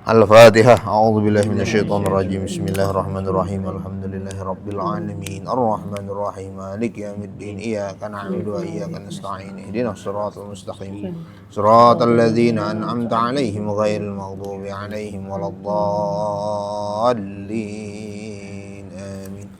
Al-Fatihah. A'udzubillahi minasyaitonirrajim. Bismillahirrahmanirrahim. Alhamdulillahirabbil alamin. Arrahmanirrahim. Maliki yaumiddin. Iyyaka na'budu wa iyyaka nasta'in. Ihdinas siratal mustaqim. Siratal ladzina an'amta 'alaihim ghairil maghdubi 'alaihim waladdallin. Amin.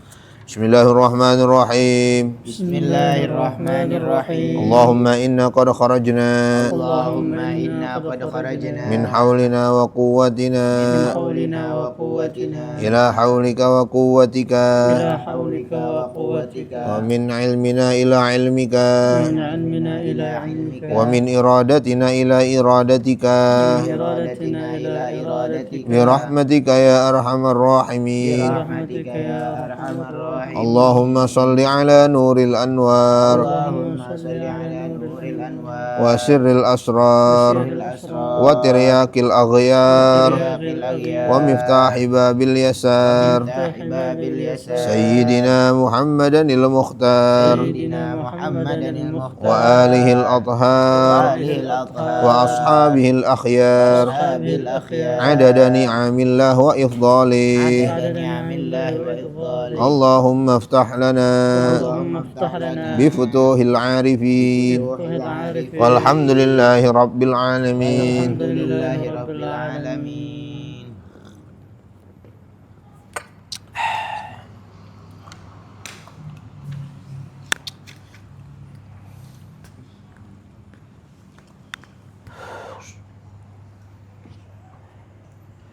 Bismillahirrahmanirrahim. Bismillahirrahmanirrahim. Allahumma inna qad kharajna Allahumma inna qad kharajna min hawlina wa quwwatina min hawlina wa quwwatina ila hawlika wa quwwatika ila hawlika wa quwwatika wa min ilmina ila ilmika min ilmina ila ilmika wa min iradatina ila iradatika iradatina ila iradatika bi rahmatika ya arhamar rahimin. rahmatika ya arhamar rahimin. Allahumma salli ala nuril anwar Allahumma salli ala nuril anwar wa sirril asrar wa tiryakil aghyar bil aghyar wa miftahi babil yasar babil yasar Sayyidina Muhammadanil Mukhtar sayyidina Muhammadan al-mukhtar wa alihil athhar alihi al-athhar wa ashabihil akhyar ashabil akhyar adada ni'amillah wa ifdalih. ala ni'amillah wa idhalih. Allahumma aftah lana Allahumma aftah lana bifutuhil arifin futuhil arifin walhamdulillahi rabbil alamin. alhamdulillahi rabbil alamin.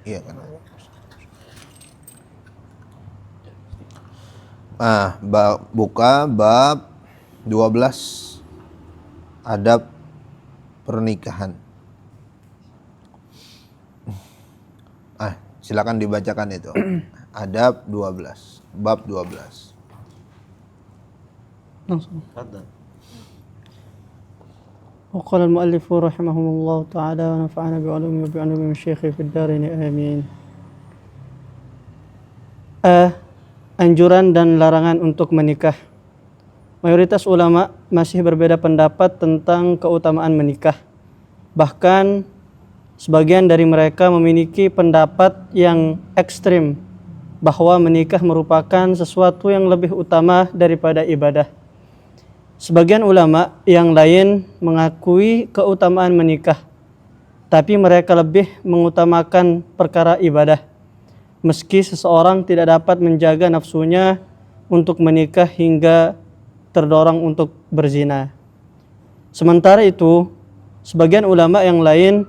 Iya kan. Buka bab 12 adab pernikahan. Silakan dibacakan itu. Adab 12, bab 12. langsung. وقال المؤلف رحمه الله تعالى ونفعنا بعلومه وبعلوم الشيخ في الدارين آمين. Anjuran dan larangan untuk menikah. Mayoritas ulama masih berbeda pendapat tentang keutamaan menikah. Bahkan sebagian dari mereka memiliki pendapat yang ekstrim bahwa menikah merupakan sesuatu yang lebih utama daripada ibadah. Sebagian ulama yang lain mengakui keutamaan menikah, tapi mereka lebih mengutamakan perkara ibadah. Meski seseorang tidak dapat menjaga nafsunya untuk menikah hingga terdorong untuk berzina. Sementara itu, sebagian ulama yang lain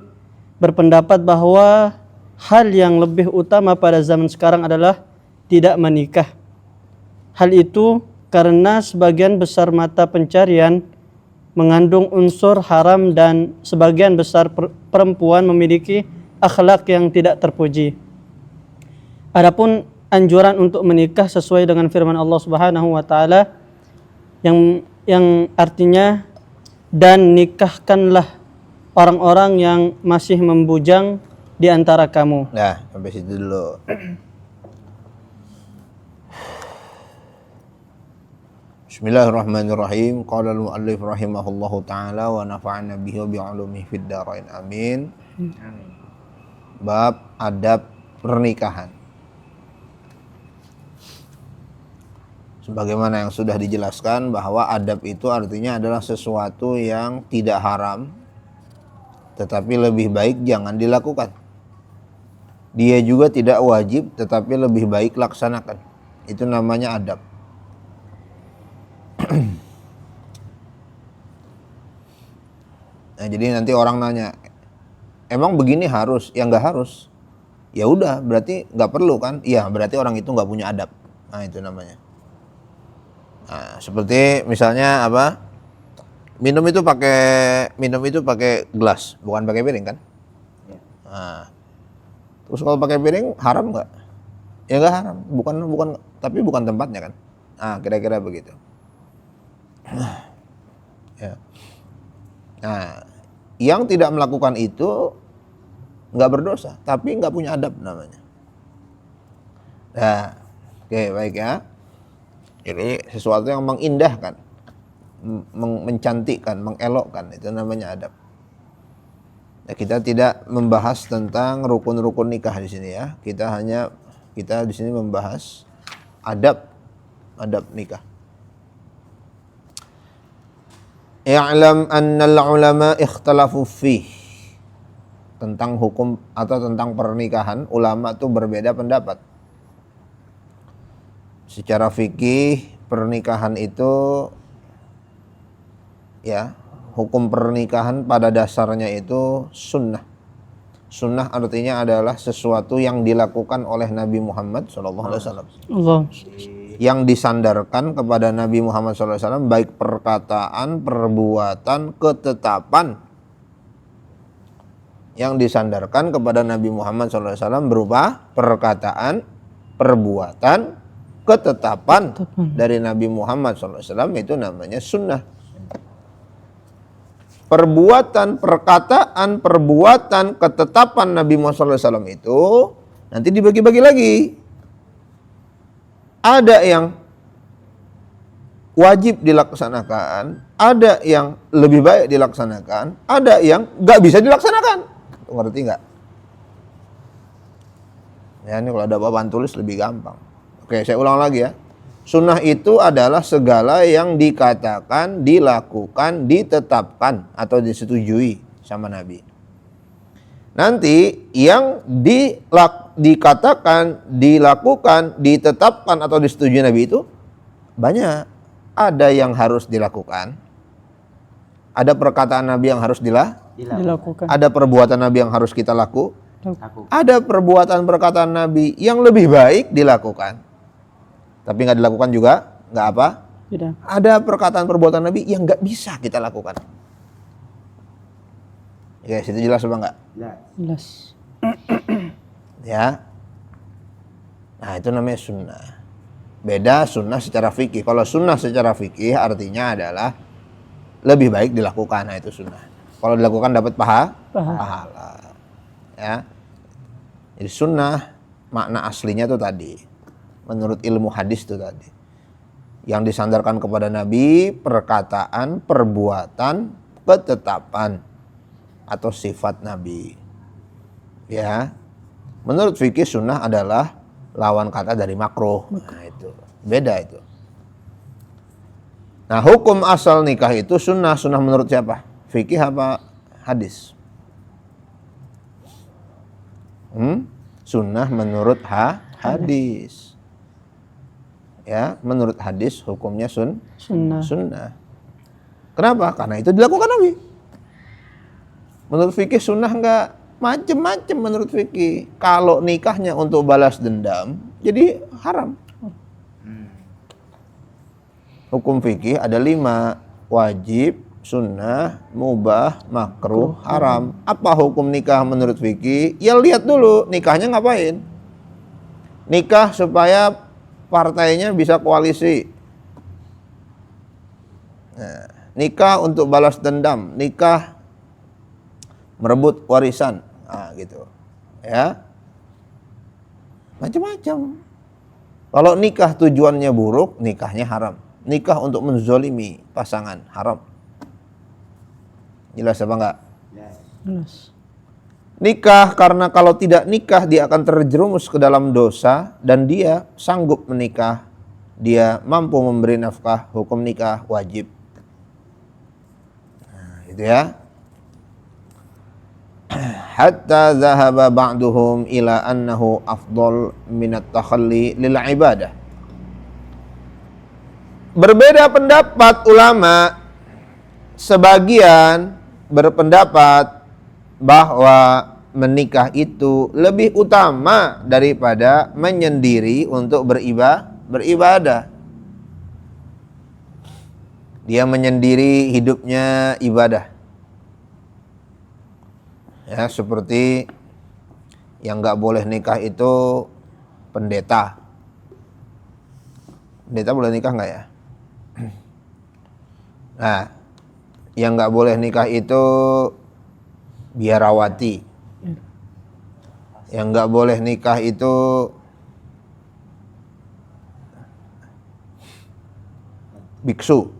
berpendapat bahwa hal yang lebih utama pada zaman sekarang adalah tidak menikah. Hal itu karena sebagian besar mata pencarian mengandung unsur haram dan sebagian besar perempuan memiliki akhlak yang tidak terpuji. Adapun anjuran untuk menikah sesuai dengan firman Allah Subhanahu wa taala yang artinya dan nikahkanlah orang-orang yang masih membujang di antara kamu. Nah, sampai situ dulu. Bismillahirrahmanirrahim. Qala al-muallif rahimahullahu taala wa nafa'ana bihi wa bi'ulumihi fid dharain. Amin. Bab adab pernikahan. Sebagaimana yang sudah dijelaskan bahwa adab itu artinya adalah sesuatu yang tidak haram, tetapi lebih baik jangan dilakukan. Dia juga tidak wajib, tetapi lebih baik laksanakan. Itu namanya adab. Nah, jadi nanti orang nanya, emang begini harus? Ya nggak harus. Ya udah, berarti nggak perlu kan? Iya, berarti orang itu nggak punya adab. Nah, itu namanya. Nah, seperti misalnya apa? Minum itu pakai gelas, bukan pakai piring kan? Nah, terus kalau pakai piring haram nggak? Ya nggak haram, tapi bukan tempatnya kan? Nah, kira-kira begitu. Ya. Nah, yang tidak melakukan itu nggak berdosa, tapi nggak punya adab namanya. Nah, oke, baik ya. Jadi sesuatu yang mengindahkan, mencantikkan, mengelokkan, itu namanya adab. Ya, kita tidak membahas tentang rukun-rukun nikah di sini ya. Kita di sini membahas adab nikah. I'lam annal ulama ikhtalafu fih. Tentang hukum atau tentang pernikahan, ulama itu berbeda pendapat. Secara fikih pernikahan itu ya, hukum pernikahan pada dasarnya itu sunnah. Sunnah artinya adalah sesuatu yang dilakukan oleh Nabi Muhammad SAW. Allah. Yang disandarkan kepada Nabi Muhammad SAW baik perkataan, perbuatan, ketetapan. Yang disandarkan kepada Nabi Muhammad SAW berupa perkataan, perbuatan, ketetapan dari Nabi Muhammad SAW, itu namanya sunnah. Perbuatan, perkataan, perbuatan, ketetapan Nabi Muhammad SAW itu nanti dibagi-bagi lagi. Ada yang wajib dilaksanakan, ada yang lebih baik dilaksanakan, ada yang gak bisa dilaksanakan. Ngerti nggak? Ya, ini kalau ada papan tulis lebih gampang. Oke, saya ulang lagi ya. Sunnah itu adalah segala yang dikatakan, dilakukan, ditetapkan atau disetujui sama Nabi. Nanti yang dikatakan, dilakukan, ditetapkan atau disetujui Nabi itu banyak. Ada yang harus dilakukan, ada perkataan Nabi yang harus Dilakukan. ada perbuatan Nabi yang harus kita Lakukan. ada perbuatan perkataan Nabi yang lebih baik dilakukan, tapi nggak dilakukan juga nggak apa. Tidak. Ada perkataan perbuatan Nabi yang nggak bisa kita lakukan. Ya, situ jelas apa nggak? Jelas. Ya. Nah, itu namanya sunnah. Beda sunnah secara fikih. Kalau sunnah secara fikih artinya adalah lebih baik dilakukan. Nah, itu sunnah. Kalau dilakukan dapat pahala. Ya. Jadi sunnah makna aslinya itu tadi. Menurut ilmu hadis itu tadi. Yang disandarkan kepada Nabi, perkataan, perbuatan, ketetapan atau sifat Nabi. Ya. Menurut fikih sunnah adalah lawan kata dari makruh. Nah, itu. Beda itu. Nah, hukum asal nikah itu sunnah. Sunnah menurut siapa? Fikih apa hadis? Sunnah menurut hadis. Ya, menurut hadis hukumnya sunnah. Kenapa? Karena itu dilakukan Nabi. Menurut fikih sunnah enggak, macem-macem menurut fikih. Kalau nikahnya untuk balas dendam, jadi haram. Hukum fikih ada 5, wajib, sunnah, mubah, makruh, haram. Apa hukum nikah menurut fikih? Ya lihat dulu nikahnya ngapain. Nikah supaya partainya bisa koalisi. Nah, nikah untuk balas dendam, nikah merebut warisan, nah, gitu. Ya, macam-macam. Kalau nikah tujuannya buruk, nikahnya haram. Nikah untuk menzolimi pasangan, haram. Jelas apa enggak? Jelas. Nikah karena kalau tidak nikah dia akan terjerumus ke dalam dosa dan dia sanggup menikah, dia mampu memberi nafkah, hukum nikah wajib. Nah, itu ya. Hatta zahaba ba'duhum ila annahu afdal minat takhalli lil ibadah. Berbeda pendapat ulama, sebagian berpendapat bahwa menikah itu lebih utama daripada menyendiri untuk beribadah. Dia menyendiri hidupnya ibadah. Ya, seperti yang nggak boleh nikah itu pendeta. Pendeta boleh nikah nggak ya? Nah, yang nggak boleh nikah itu biarawati. Yang nggak boleh nikah itu biksu.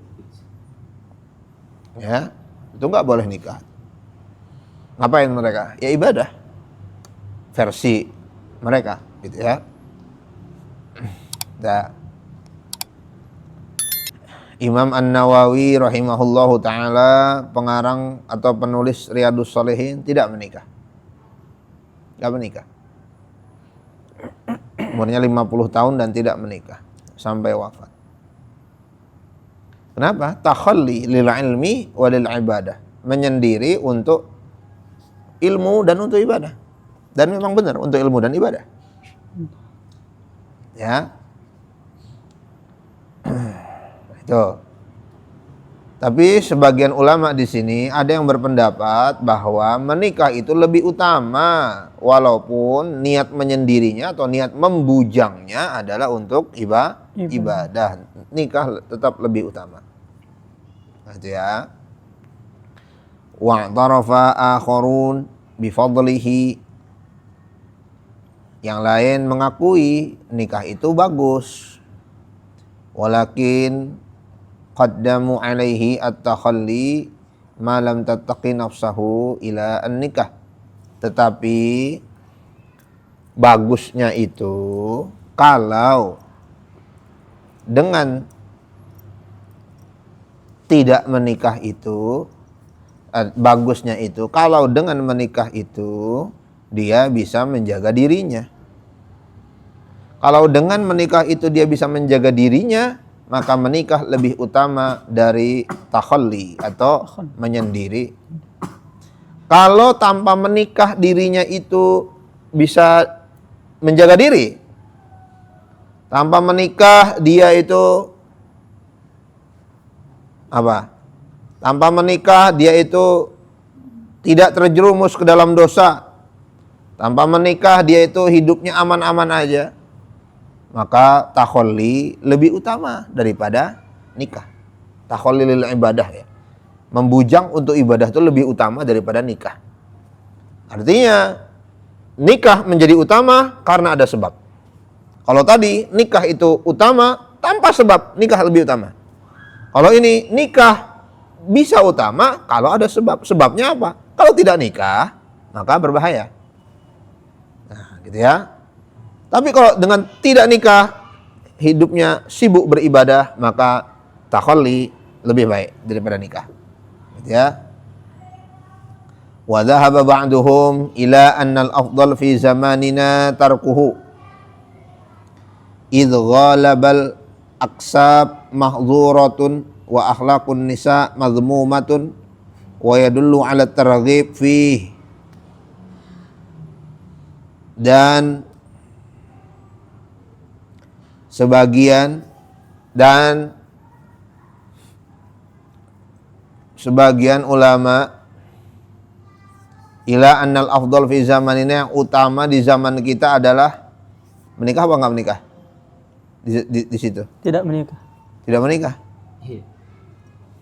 Ya, itu nggak boleh nikah. Ngapain mereka? Ya ibadah. Versi mereka, gitu ya. Nah, Imam An-Nawawi rahimahullahu taala, pengarang atau penulis Riyadhus Shalihin, tidak menikah. Enggak menikah. Umurnya 50 tahun dan tidak menikah sampai wafat. Kenapa? Takhalli lil ilmi wa lil ibadah. Menyendiri untuk ilmu dan untuk ibadah. Dan memang benar untuk ilmu dan ibadah. Ya. Itu. Tapi sebagian ulama di sini ada yang berpendapat bahwa menikah itu lebih utama, walaupun niat menyendirinya atau niat membujangnya adalah untuk ibadah. Nikah tetap lebih utama. Gitu ya. Wa'tarafa akharun bifadlihi. Yang lain mengakui nikah itu bagus. Walakin qaddamu alaihi at-takhalli ma lam tattaqi nafsahu ila an-nikah. Tetapi bagusnya itu kalau dengan tidak menikah itu, bagusnya itu kalau dengan menikah itu dia bisa menjaga dirinya. Kalau dengan menikah itu dia bisa menjaga dirinya, maka menikah lebih utama dari takhalli atau menyendiri. Kalau tanpa menikah dirinya itu bisa menjaga diri, tanpa menikah dia itu apa? Tanpa menikah dia itu tidak terjerumus ke dalam dosa. Tanpa menikah dia itu hidupnya aman-aman aja. Maka takhalli lebih utama daripada nikah. Takhalli lil ibadah ya. Membujang untuk ibadah itu lebih utama daripada nikah. Artinya nikah menjadi utama karena ada sebab. Kalau tadi nikah itu utama tanpa sebab, nikah lebih utama. Kalau ini nikah bisa utama kalau ada sebab. Sebabnya apa? Kalau tidak nikah maka berbahaya. Nah, gitu ya. Tapi kalau dengan tidak nikah, hidupnya sibuk beribadah, maka takhalli lebih baik daripada nikah. Gitu ya. Wa dhahaba ba'duhum ila anna al-afdal fi zamanina tarkuhu. Idh ghalabal aqsab mahzuratun wa akhlaqun nisa madhmumatun wa yadullu ala targhib fih. Dan sebagian ulama ila annal afdal fi zamanina, yang utama di zaman kita adalah menikah apa enggak menikah? Di situ. Tidak menikah. Tidak menikah. Iya.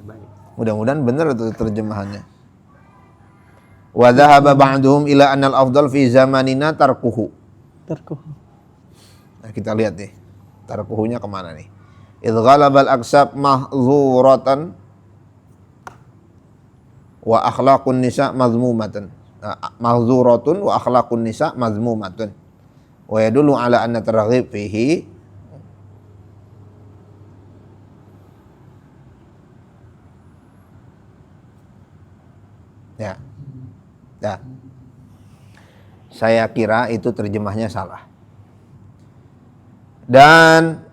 Baik. Mudah-mudahan benar itu terjemahannya. Wa dhahaba ba'duhum ila annal afdal fi zamanina tarkuhu. Nah, kita lihat nih. Tarkuhunya kemana nih? Idh ghalabal aqsab mahzuratan wa akhlaqun nisa mazmumatan. Mahzuratun wa akhlaqun nisa mazmumatun. Wa yadullu ala anna targhib fihi. Ya. Ya. Saya kira itu terjemahnya salah. Dan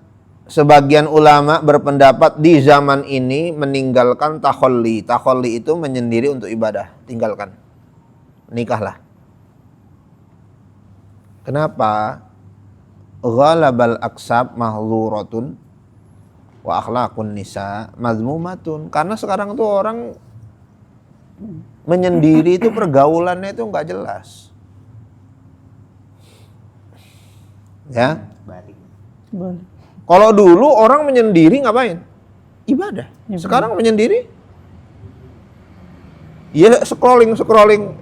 sebagian ulama berpendapat di zaman ini meninggalkan takhalli. Takhalli itu menyendiri untuk ibadah, tinggalkan. Nikahlah. Kenapa? Ghalabal aqsab mahzuratun wa akhlaqun nisa mazmumatun. Karena sekarang tuh orang menyendiri itu pergaulannya itu enggak jelas. Ya. Boleh. Kalau dulu orang menyendiri ngapain? Ibadah. Sekarang menyendiri, ya scrolling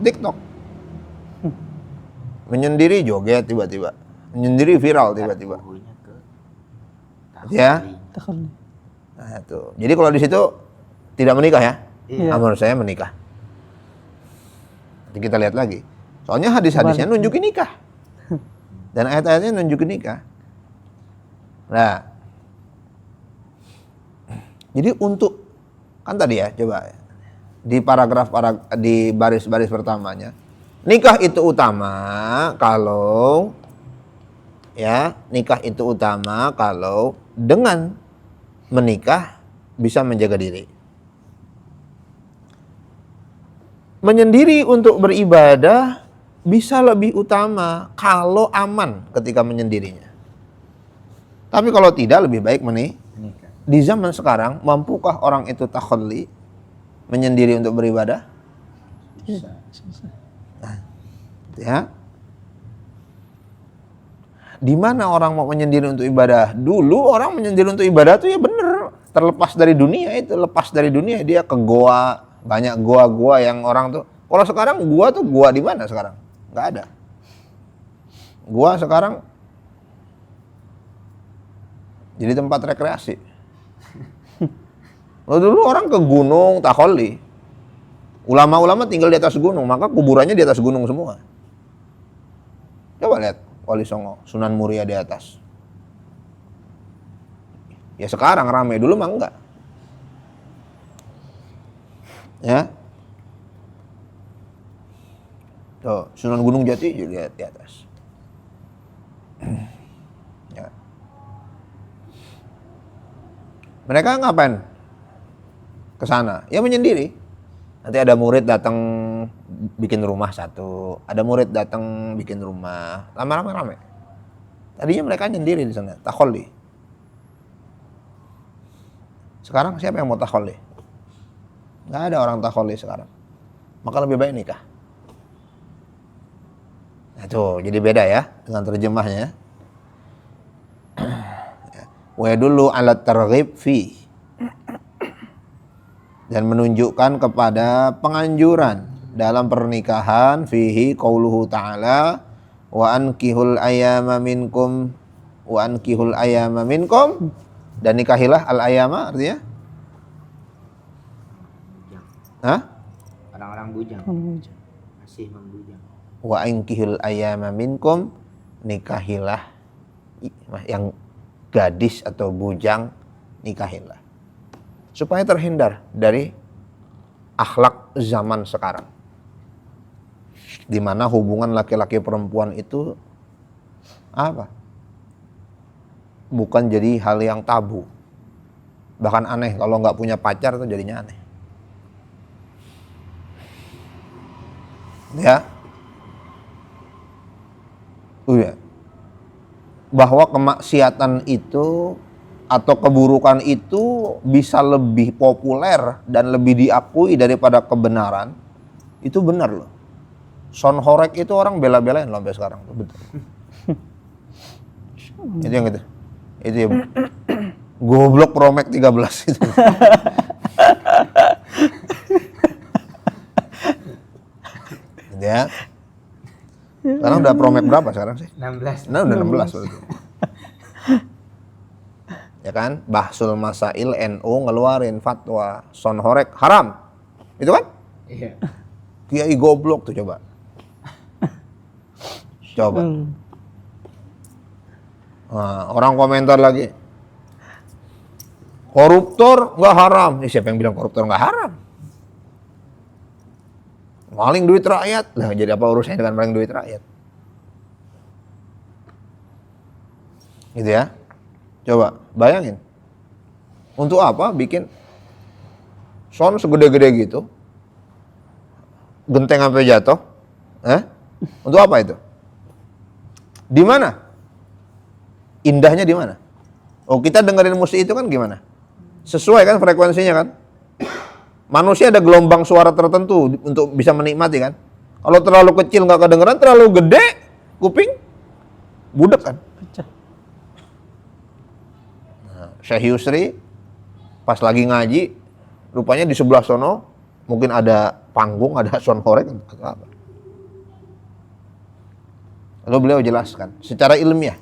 TikTok. Menyendiri joget tiba-tiba. Menyendiri viral tiba-tiba. Ya. Takhalli. Nah, itu. Jadi kalau di situ tidak menikah ya? Iya. Menurut saya menikah. Nanti kita lihat lagi. Soalnya hadis-hadisnya nunjukin nikah. Dan ayat-ayatnya nunjukin nikah. Nah, jadi untuk, kan tadi ya, coba di di baris-baris pertamanya, nikah itu utama kalau dengan menikah bisa menjaga diri. Menyendiri untuk beribadah bisa lebih utama kalau aman ketika menyendirinya. Tapi kalau tidak, lebih baik menikah. Di zaman sekarang, mampukah orang itu takhalli, menyendiri untuk beribadah? Nah, ya. Di mana orang mau menyendiri untuk ibadah? Dulu orang menyendiri untuk ibadah itu ya bener, terlepas dari dunia itu, lepas dari dunia, dia ke goa, banyak goa-goa yang orang tuh. Kalau sekarang goa di mana sekarang? Nggak ada. Goa sekarang jadi tempat rekreasi. Dulu orang ke gunung takhalli. Ulama-ulama tinggal di atas gunung, maka kuburannya di atas gunung semua. Coba lihat Wali Songo, Sunan Muria di atas. Ya sekarang ramai, dulu mah enggak. Ya. Tuh, Sunan Gunung Jati lihat di atas. Ya. Mereka ngapain ke sana? Ya menyendiri. Nanti ada murid datang bikin rumah satu, ada murid datang bikin rumah, lama-lama. Tadinya mereka nyendiri di sana, takhalli. Sekarang siapa yang mau takhalli? Nggak ada orang takhalli sekarang. Maka lebih baik nikah. Nah tuh, jadi beda ya dengan terjemahnya. Wa dulu ala targhib fi, dan menunjukkan kepada penganjuran dalam pernikahan fihi qauluhu ta'ala wa ankihul ayyama minkum dan nikahilah al ayyama artinya Orang-orang bujang. Masih membujang. Wa ankihul ayyama minkum, nikahilah yang gadis atau bujang, nikahilah. Supaya terhindar dari akhlak zaman sekarang, di mana hubungan laki-laki perempuan itu bukan jadi hal yang tabu, bahkan aneh. Kalau nggak punya pacar itu jadinya aneh. Ya, bahwa kemaksiatan itu atau keburukan itu bisa lebih populer dan lebih diakui daripada kebenaran, itu benar loh. Son Horek itu orang bela-belain loh sampai sekarang. Betul. Itu yang gitu. Itu ya. Goblok Promek 13 itu. Ya. Sekarang udah Promek berapa sekarang sih? 16. Nah, udah 16 berarti. Ya kan, Bahsul Masail NU ngeluarin fatwa Son Horek haram, itu kan? Iya. Kiai goblok tuh coba. Nah, orang komentar lagi, koruptor nggak haram. Ini siapa yang bilang koruptor nggak haram? Maling duit rakyat, lah jadi apa urusannya dengan maling duit rakyat? Gitu ya. Coba bayangin, untuk apa bikin son segede-gede gitu, genteng sampai jatuh, untuk apa itu? Di mana? Indahnya di mana? Oh, kita dengerin musik itu kan gimana? Sesuai kan frekuensinya kan? Manusia ada gelombang suara tertentu untuk bisa menikmati kan? Kalau terlalu kecil nggak kedengeran, terlalu gede kuping budek kan? Syekh Yusri pas lagi ngaji, rupanya di sebelah sono mungkin ada panggung, ada Son Horek atau apa. Lalu beliau jelaskan secara ilmiah.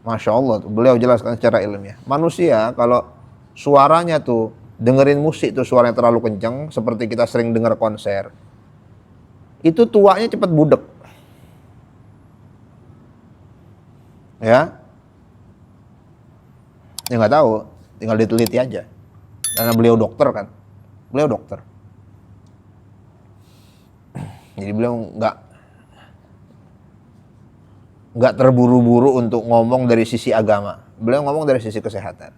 Masya Allah, beliau jelaskan secara ilmiah. Manusia kalau suaranya tuh dengerin musik tuh suaranya terlalu kenceng, seperti kita sering dengar konser, itu tuanya cepat budek. Ya. Ya nggak tahu, tinggal diteliti aja. Karena beliau dokter kan. Beliau dokter. Jadi beliau nggak terburu-buru untuk ngomong dari sisi agama. Beliau ngomong dari sisi kesehatan.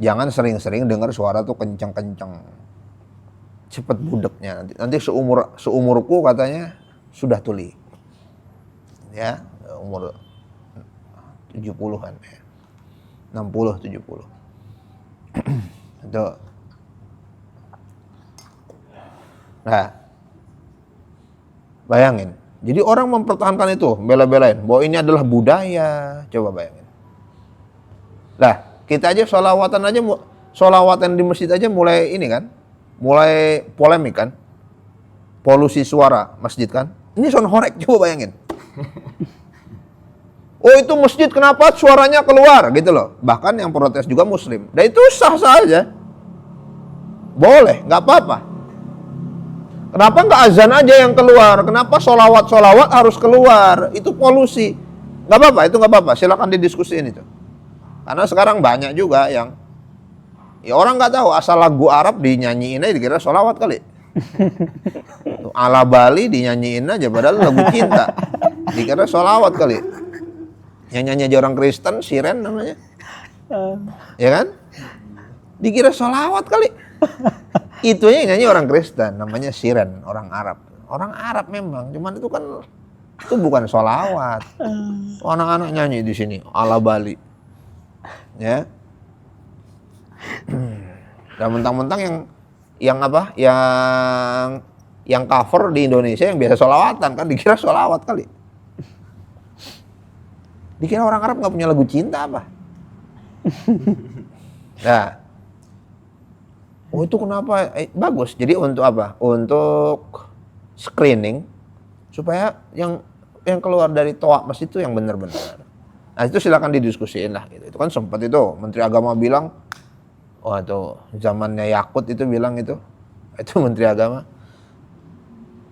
Jangan sering-sering dengar suara tuh kenceng-kenceng. Cepet budeknya nanti. Nanti seumurku katanya sudah tuli. Ya, umur 70-an ya. 60 70. Itu. Nah. Bayangin. Jadi orang mempertahankan itu, bela-belain bahwa ini adalah budaya. Coba bayangin. Lah, kita aja sholawatan di masjid aja mulai ini kan. Mulai polemik kan. Polusi suara masjid kan. Ini sound horeg, coba bayangin. Oh itu masjid kenapa suaranya keluar gitu loh. Bahkan yang protes juga muslim. Dan itu sah-sah aja. Boleh, nggak apa-apa. Kenapa nggak azan aja yang keluar? Kenapa solawat harus keluar? Itu polusi. Nggak apa-apa, itu nggak apa-apa. Silakan didiskusiin itu. Karena sekarang banyak juga yang ya orang nggak tahu asal lagu Arab dinyanyiin aja dikira solawat kali. Ala Bali dinyanyiin aja padahal lagu cinta. Dikira solawat kali. Yang nyanyi aja orang Kristen, siren namanya. Ya kan? Dikira sholawat kali. Itu yang nyanyi orang Kristen, namanya siren, orang Arab. Orang Arab memang, cuman itu kan itu bukan sholawat. Anak-anak nyanyi di sini, ala Bali. Ya. Dan mentang-mentang yang apa? Yang cover di Indonesia yang biasa sholawatan kan dikira sholawat kali. Dikira orang Arab nggak punya lagu cinta apa? Nah, oh itu kenapa? Bagus. Jadi untuk apa? Untuk screening supaya yang keluar dari toa masjid itu yang benar-benar. Nah itu silakan didiskusiin lah. Gitu. Itu kan sempat itu Menteri Agama bilang, wah itu zamannya Yakut itu bilang itu Menteri Agama.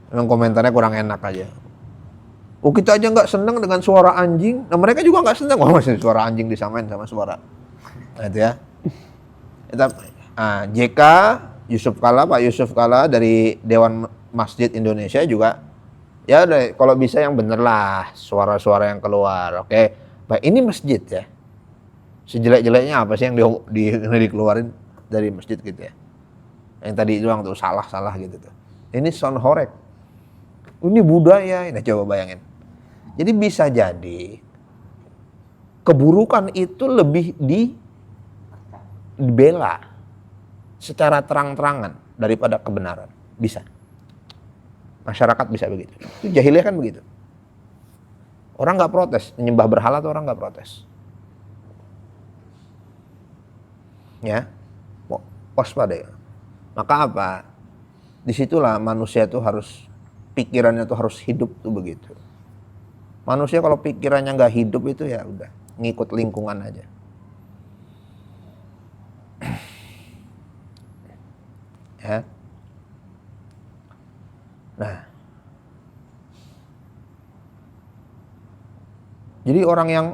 Memang komentarnya kurang enak aja. Oh kita aja nggak seneng dengan suara anjing, nah mereka juga nggak seneng. Wah masih suara anjing disamain sama suara, nah, itu ya. JK Pak Yusuf Kalla dari Dewan Masjid Indonesia juga, ya udah kalau bisa yang bener lah suara-suara yang keluar. Oke, baik ini masjid ya. Sejelek-jeleknya apa sih yang dikeluarin dari masjid gitu ya? Yang tadi doang tuh salah gitu tuh. Ini sound horeg. Ini budaya, nah coba bayangin. Jadi bisa jadi keburukan itu lebih dibela secara terang-terangan daripada kebenaran. Bisa. Masyarakat bisa begitu. Itu jahiliyah kan begitu. Orang nggak protes, menyembah berhala tuh orang nggak protes. Ya, waspada ya. Maka apa? Disitulah manusia tuh harus pikirannya tuh harus hidup tuh begitu. Manusia kalau pikirannya nggak hidup itu ya udah ngikut lingkungan aja. Ya. Nah. Jadi orang yang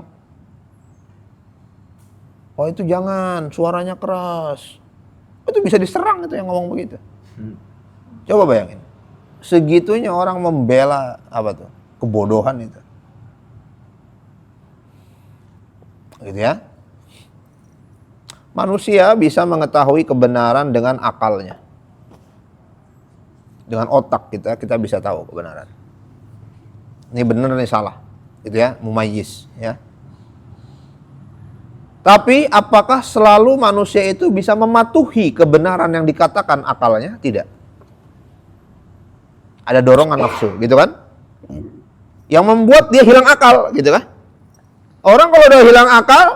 oh itu jangan suaranya keras. Itu bisa diserang itu yang ngomong begitu. Coba bayangin. Segitunya orang membela apa tuh? Kebodohan itu. Gitu ya. Manusia bisa mengetahui kebenaran dengan akalnya. Dengan otak kita bisa tahu kebenaran. Ini benar ini salah. Gitu ya, mumayyiz ya. Tapi apakah selalu manusia itu bisa mematuhi kebenaran yang dikatakan akalnya? Tidak. Ada dorongan nafsu, gitu kan? Yang membuat dia hilang akal, gitu kan? Orang kalau udah hilang akal,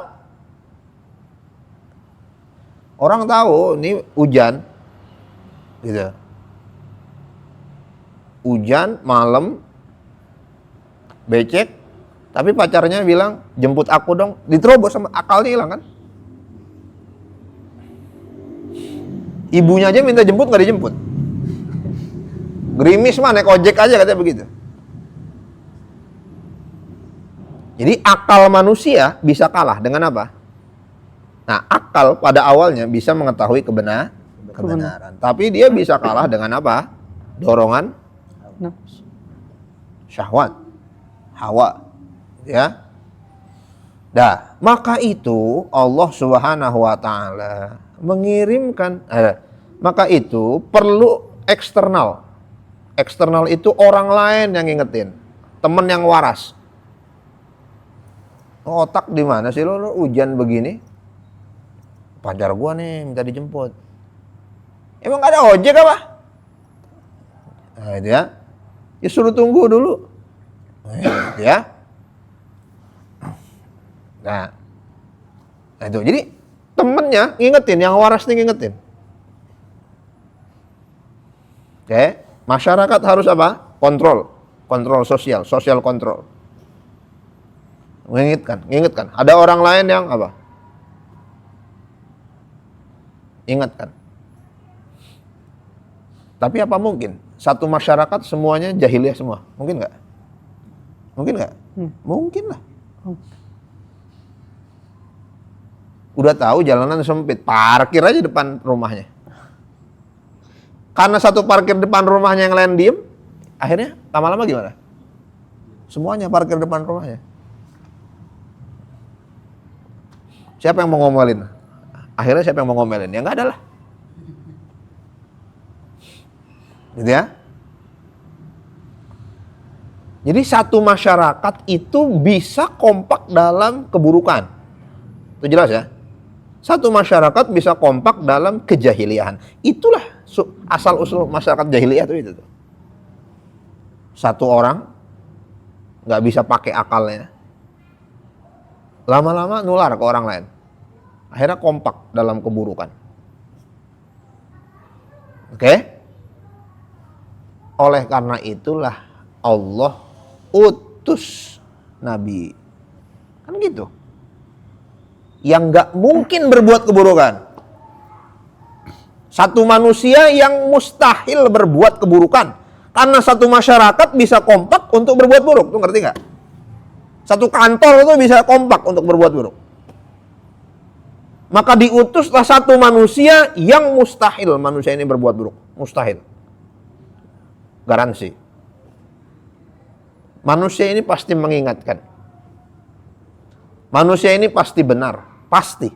orang tahu ini hujan, gitu. Hujan malam, becek, tapi pacarnya bilang jemput aku dong, diterobos sama akalnya hilang kan? Ibunya aja minta jemput nggak dijemput, Gerimis mah naik ojek aja katanya begitu. Jadi akal manusia bisa kalah dengan apa? Nah, akal pada awalnya bisa mengetahui kebenaran. Tapi dia bisa kalah dengan apa? Dorongan Nafsu. syahwat, hawa, ya. Dah, maka itu Allah Subhanahu wa taala mengirimkan maka itu perlu eksternal. Eksternal itu orang lain yang ngingetin, teman yang waras. Otak di mana sih lo hujan begini? Pacar gua nih minta dijemput. Emang gak ada ojek apa? Nah, itu ya. Ya suruh tunggu dulu. Nah, itu ya. Nah, itu. Jadi temennya ngingetin, yang waras nih ngingetin. Oke, masyarakat harus apa? Kontrol sosial, social kontrol. Mengingatkan. Ada orang lain yang apa? Ingatkan. Tapi apa mungkin satu masyarakat semuanya jahiliyah semua? Mungkin nggak? Mungkin nggak? Mungkin lah. Udah tahu jalanan sempit, parkir aja depan rumahnya. Karena satu parkir depan rumahnya yang lain diem, akhirnya lama-lama gimana? Semuanya parkir depan rumahnya. Siapa yang mau ngomelin? Akhirnya siapa yang mau ngomelin? Ya nggak ada lah. Gitu ya. Jadi satu masyarakat itu bisa kompak dalam keburukan. Itu jelas ya. Satu masyarakat bisa kompak dalam kejahiliahan. Itulah asal-usul masyarakat jahiliyah itu tuh. Satu orang nggak bisa pakai akalnya. Lama-lama nular ke orang lain. Akhirnya kompak dalam keburukan. Oke? Oleh karena itulah Allah utus Nabi. Kan gitu. Yang gak mungkin berbuat keburukan. Satu manusia yang mustahil berbuat keburukan. Karena satu masyarakat bisa kompak untuk berbuat buruk. Tuh ngerti gak? Satu kantor itu bisa kompak untuk berbuat buruk. Maka diutuslah satu manusia yang mustahil manusia ini berbuat buruk. Mustahil. Garansi. Manusia ini pasti mengingatkan. Manusia ini pasti benar. Pasti.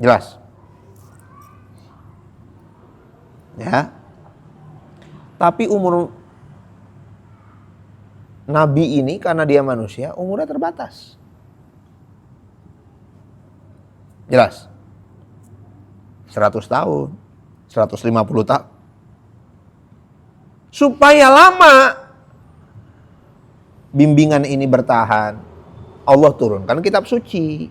Jelas. Ya. Tapi umur Nabi ini karena dia manusia, umurnya terbatas. Jelas. 100 tahun, 150 tahun. Supaya lama bimbingan ini bertahan, Allah turunkan kitab suci.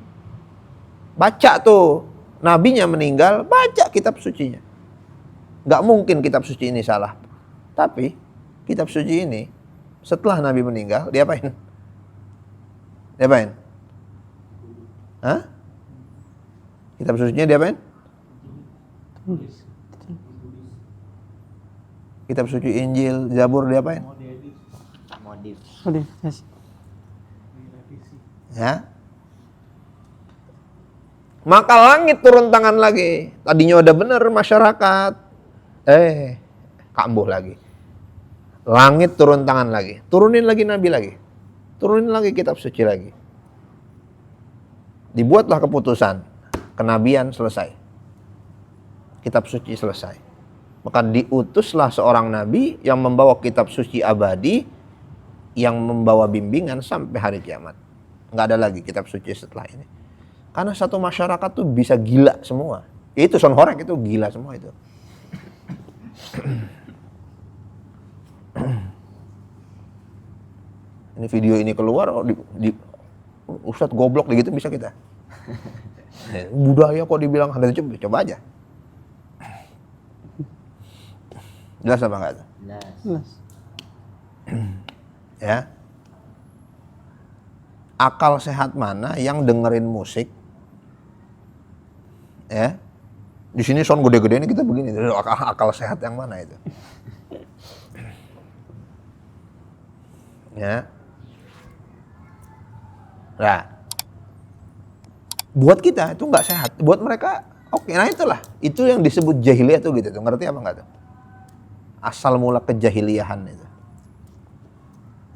Baca tuh, nabinya meninggal, baca kitab sucinya. Gak mungkin kitab suci ini salah. Tapi kitab suci ini setelah Nabi meninggal, diapain? Hah? Kitab sucinya diapain? Kitab suci Injil, Zabur diapain? Modif. Ya. Maka langit turun tangan lagi. Tadinya udah benar masyarakat. Kambuh lagi. Langit turun tangan lagi. Turunin lagi Nabi lagi. Turunin lagi kitab suci lagi. Dibuatlah keputusan. Kenabian selesai. Kitab suci selesai. Maka diutuslah seorang nabi yang membawa kitab suci abadi, yang membawa bimbingan sampai hari kiamat. Nggak ada lagi kitab suci setelah ini. Karena satu masyarakat tuh bisa gila semua. Itu Sonhorek itu gila semua itu. Ini video ini keluar, Ustadz goblok gitu bisa kita. Budaya kok dibilang ada, coba aja. Jelas apa enggak? Jelas. Ya. Akal sehat mana yang dengerin musik, ya, Di sini sound gede-gede ini kita begini, akal sehat yang mana itu? Ya. Nah, buat kita itu nggak sehat, buat mereka oke. Nah itulah, itu yang disebut jahiliyah tuh gitu tuh. Ngerti apa nggak tuh? Asal mula kejahiliyahan itu.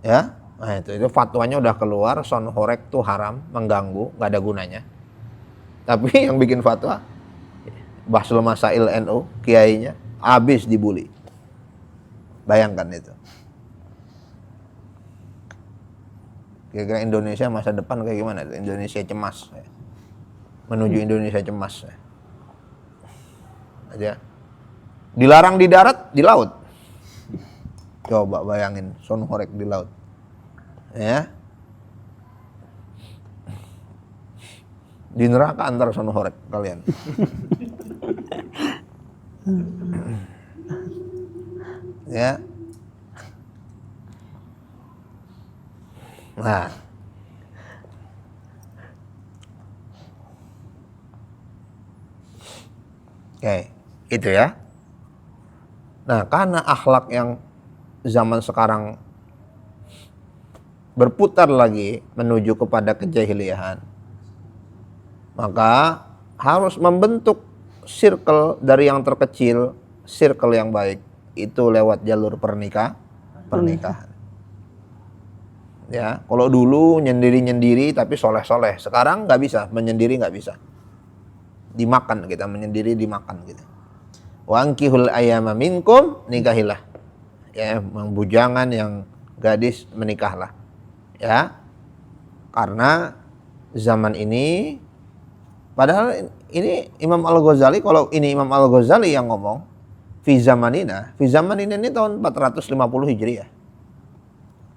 Ya, nah itu fatwanya udah keluar, sound horeg tuh haram, mengganggu, nggak ada gunanya. Tapi yang bikin fatwa Bahsul Masail NU, kiainya habis dibully. Bayangkan itu. Kira-kira Indonesia masa depan kayak gimana? Indonesia cemas. Menuju Indonesia cemas. Aja. Dilarang di darat, di laut. Coba bayangin, sound horeg di laut. Ya. Di neraka antar sound horeg kalian. Ya. Nah. Oke, itu ya. Nah, karena akhlak yang zaman sekarang berputar lagi menuju kepada kejahiliahan, maka harus membentuk circle dari yang terkecil, circle yang baik itu lewat jalur pernikahan. Ya, kalau dulu nyendiri tapi soleh, sekarang nggak bisa, menyendiri nggak bisa, dimakan kita, menyendiri dimakan gitu. Wa ankihul ayyama minkum, nikahilah, ya, yang bujangan, yang gadis menikahlah, ya, karena zaman ini, padahal ini Imam Al-Ghazali, kalau ini Imam Al-Ghazali yang ngomong, fi zamanina ini tahun 450 Hijriah.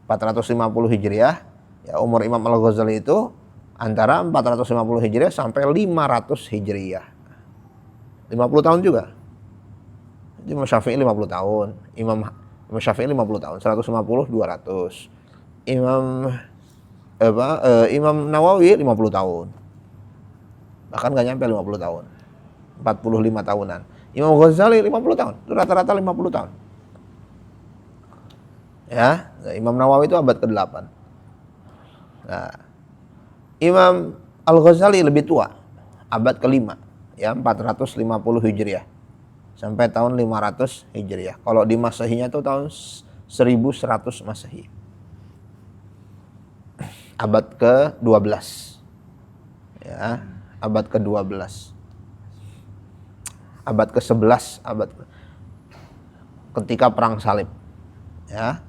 450 Hijriah, ya, umur Imam Al-Ghazali itu antara 450 Hijriah sampai 500 Hijriah. 50 tahun juga. Imam Syafi'i 50 tahun, Imam Syafi'i 50 tahun, 150 200. Imam Nawawi 50 tahun. Bahkan gak nyampe 50 tahun. 45 tahunan. Imam Ghazali 50 tahun, itu rata-rata 50 tahun. Ya, Imam Nawawi itu abad ke-8. Nah, Imam Al-Ghazali lebih tua, abad ke-5, ya, 450 Hijriah sampai tahun 500 Hijriah. Kalau di Masehinya itu tahun 1100 Masehi. Abad ke-12. Ya, abad ke-12. Abad ke-11, ketika perang salib. Ya.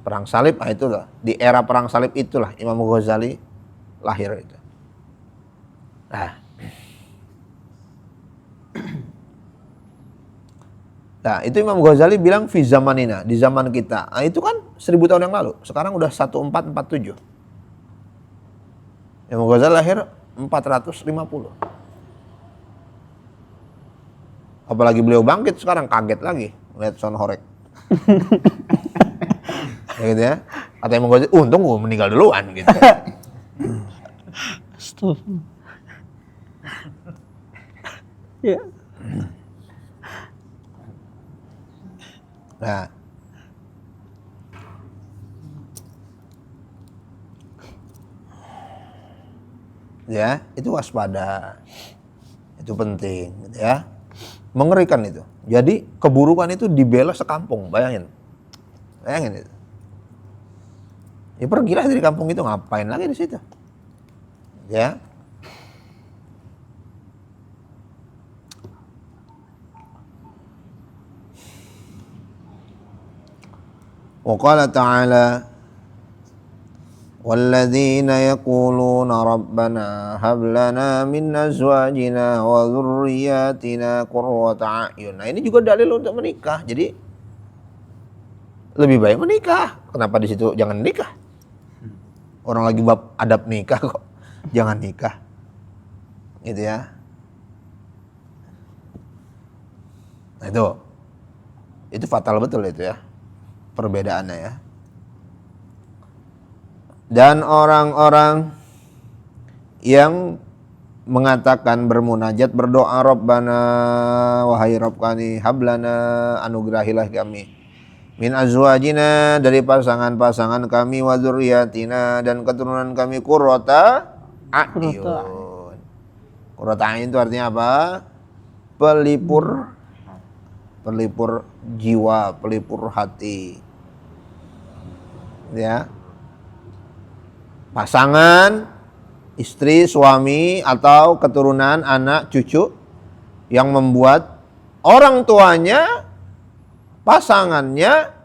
Perang salib, itulah, di era perang salib itulah Imam Ghazali lahir itu. Nah, itu Imam Ghazali bilang fi zamanina, di zaman kita. Nah, itu kan 1000 tahun yang lalu. Sekarang udah 1447. Imam Ghazali lahir 450. Apalagi beliau bangkit sekarang, kaget lagi lihat sound horeg. Ya gitu ya. Kata Imam Ghazali, untung gue meninggal duluan gitu. Astagfirullah. Ya. Nah. Ya, itu waspada. Itu penting gitu ya. Mengerikan itu. Jadi keburukan itu dibela sekampung, bayangin. Bayangin itu. Ya pergilah dari kampung itu, ngapain lagi di situ? Ya. Wa qala ta'ala walladzina yaquluna rabbana hab lana min azwajina wa dzurriyyatina qurrata a'yun. Nah, ini juga dalil untuk menikah. Jadi lebih baik menikah. Kenapa di situ jangan nikah? Orang lagi bab adab nikah kok. Jangan nikah. Gitu ya. Nah, itu fatal betul itu ya. Perbedaannya ya. Dan orang-orang yang mengatakan bermunajat berdoa Rabbana wahai Rabb kami hablana anugerahilah kami min azwajina dari pasangan-pasangan kami wa dzurriyyatina dan keturunan kami qurrata a'yun. Qurrata a'yun itu artinya apa? Pelipur jiwa, pelipur hati. Ya. Pasangan, istri, suami atau keturunan, anak, cucu yang membuat orang tuanya, pasangannya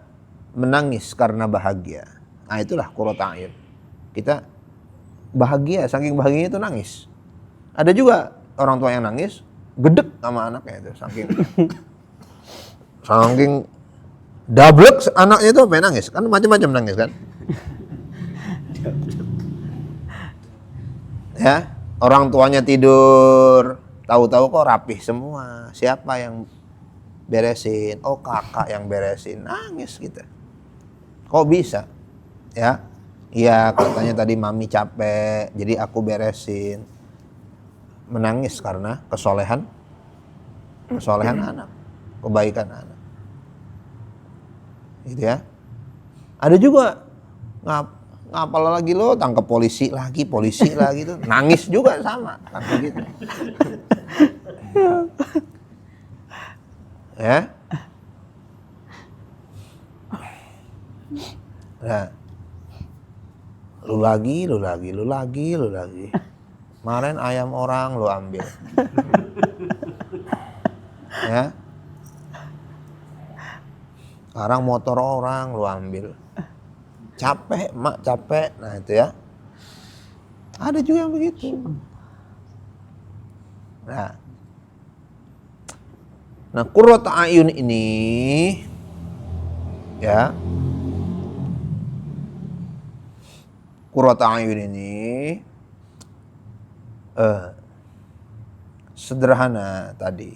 menangis karena bahagia. Nah, itulah qurrata a'yun. Kita bahagia, saking bahagianya itu nangis. Ada juga orang tua yang nangis, gedek sama anaknya itu, saking dablek anaknya itu pengen nangis, kan macam-macam nangis kan. Ya, orang tuanya tidur, tahu-tahu kok rapih semua. Siapa yang beresin? Oh, kakak yang beresin. Nangis kita. Kok bisa? Ya. Iya, katanya tadi mami capek, jadi aku beresin. Menangis karena kesolehan anak, kebaikan anak. Gitu ya. Ada juga ngapal lagi lo, tangkap polisi lagi tuh. Nangis juga sama kan begitu. Ya. Nah. Lu lagi. Kemarin ayam orang lu ambil. Ya. Sekarang motor orang lu ambil. Capek, mak capek. Nah itu ya. Ada juga yang begitu. Nah qurrata a'yun ini ya. Qurrata a'yun ini sederhana tadi.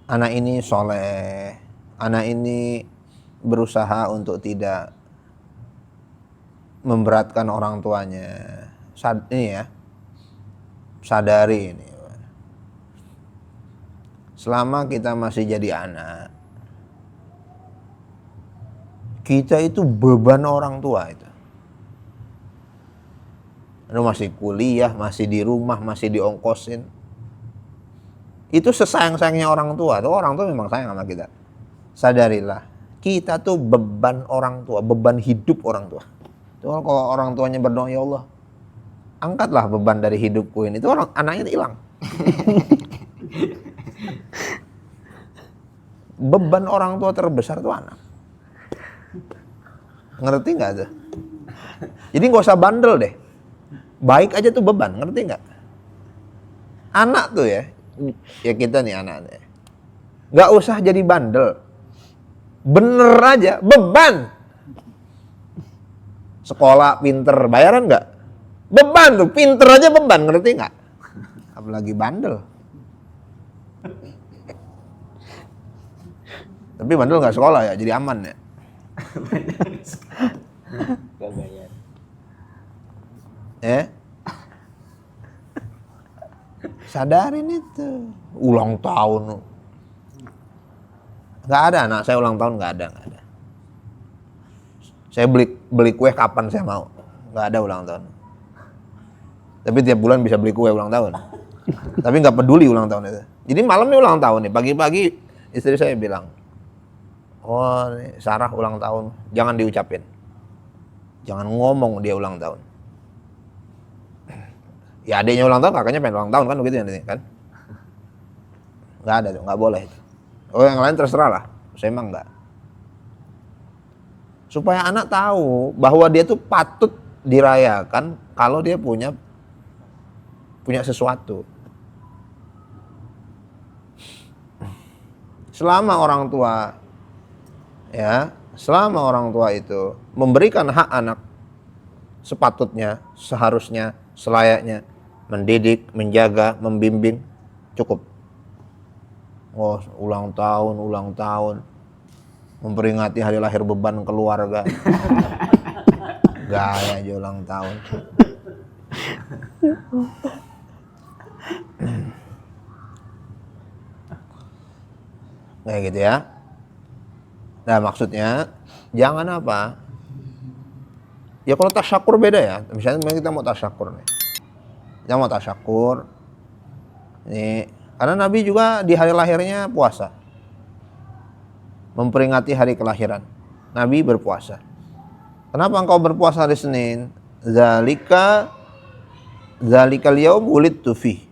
Anak ini soleh, anak ini berusaha untuk tidak memberatkan orang tuanya. Sadari ini. Selama kita masih jadi anak, kita itu beban orang tua itu. Lu masih kuliah, masih di rumah, masih diongkosin. Itu sesayang-sayangnya orang tua. Tuh orang tua memang sayang sama kita. Sadarilah, kita tuh beban orang tua, beban hidup orang tua. Tuh kalau orang tuanya berdoa, ya Allah, angkatlah beban dari hidupku ini. Itu orang anaknya hilang. Beban orang tua terbesar tuh anak. Ngerti nggak tuh? Jadi nggak usah bandel deh. Baik aja tuh beban, ngerti nggak? Anak tuh ya kita nih anaknya. Nggak usah jadi bandel. Bener aja, beban. Sekolah pinter, bayaran nggak? Beban tuh, pinter aja beban, ngerti nggak? Apalagi bandel. Tapi bandel nggak sekolah ya, jadi aman ya. Gak bayar. Sadarin itu. Ulang tahun. Nggak ada anak saya ulang tahun, nggak ada. Saya beli kue kapan saya mau. Nggak ada ulang tahun. Tapi tiap bulan bisa beli kue ulang tahun. Tapi nggak peduli ulang tahun itu. Jadi malam nih ulang tahun nih. Pagi-pagi istri saya bilang, oh nih Sarah ulang tahun. Jangan diucapin. Jangan ngomong dia ulang tahun. Ya adiknya ulang tahun, kakaknya pengen ulang tahun kan begitu ya kan? Nggak ada tuh, nggak boleh itu. Oh yang lain terserah lah. Saya emang nggak. Supaya anak tahu bahwa dia tuh patut dirayakan kalau dia punya sesuatu. Selama orang tua itu memberikan hak anak sepatutnya, seharusnya, selayaknya, mendidik, menjaga, membimbing, cukup. Oh, ulang tahun, memperingati hari lahir beban keluarga. Gaya aja ulang tahun. Kayak gitu ya. Nah maksudnya jangan apa? Ya kalau tasyakur beda ya. Misalnya kita mau tasyakur nih. Kita mau tasyakur. Nih, karena Nabi juga di hari lahirnya puasa. Memperingati hari kelahiran. Nabi berpuasa. Kenapa engkau berpuasa hari Senin? Zalikal yaum wulidtu fi.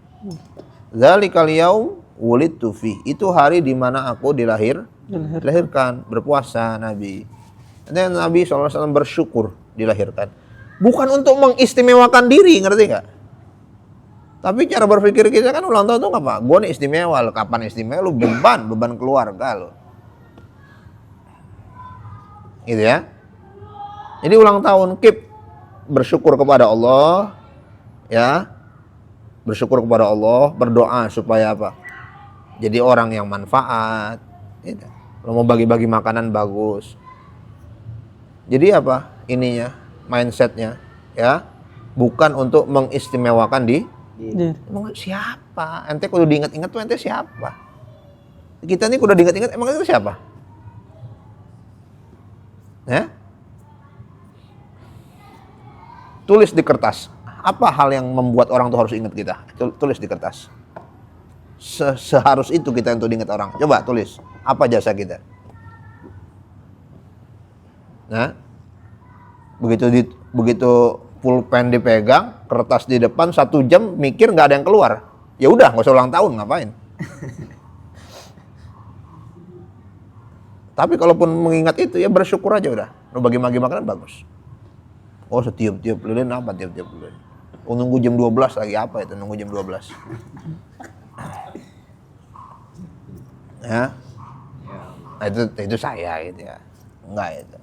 Zalikal yaum wulidtu fi. Itu hari di mana aku dilahirkan, berpuasa Nabi. Dan Nabi SAW bersyukur dilahirkan. Bukan untuk mengistimewakan diri, ngerti nggak? Tapi cara berpikir kita kan ulang tahun tuh apa? Gue nih istimewa, lo kapan istimewa? Lu beban keluarga lo. Gitu ya. Jadi ulang tahun keep bersyukur kepada Allah, ya. Bersyukur kepada Allah, berdoa supaya apa? Jadi orang yang manfaat. Gitu. Lo mau bagi-bagi makanan bagus. Jadi apa? Ininya, mindsetnya, ya. Bukan untuk mengistimewakan emang siapa? Ente kudu diingat-ingat tuh ente siapa? Kita nih kudu diingat-ingat emang itu siapa? Ya? Tulis di kertas. Apa hal yang membuat orang tuh harus ingat kita? Tulis di kertas. Seharus itu kita untuk diingat orang. Coba tulis. Apa jasa kita? Nah, begitu pulpen dipegang, kertas di depan 1 jam mikir nggak ada yang keluar. Ya udah, nggak usah ulang tahun, ngapain? Tapi kalaupun mengingat itu ya bersyukur aja udah. Lo bagi-bagi makanan bagus. Oh setiap-tiap lilin apa tiap-tiap lilin? Oh nunggu jam 12 lagi apa itu nunggu jam 12? Ya. Nah, itu saya gitu ya. Enggak itu.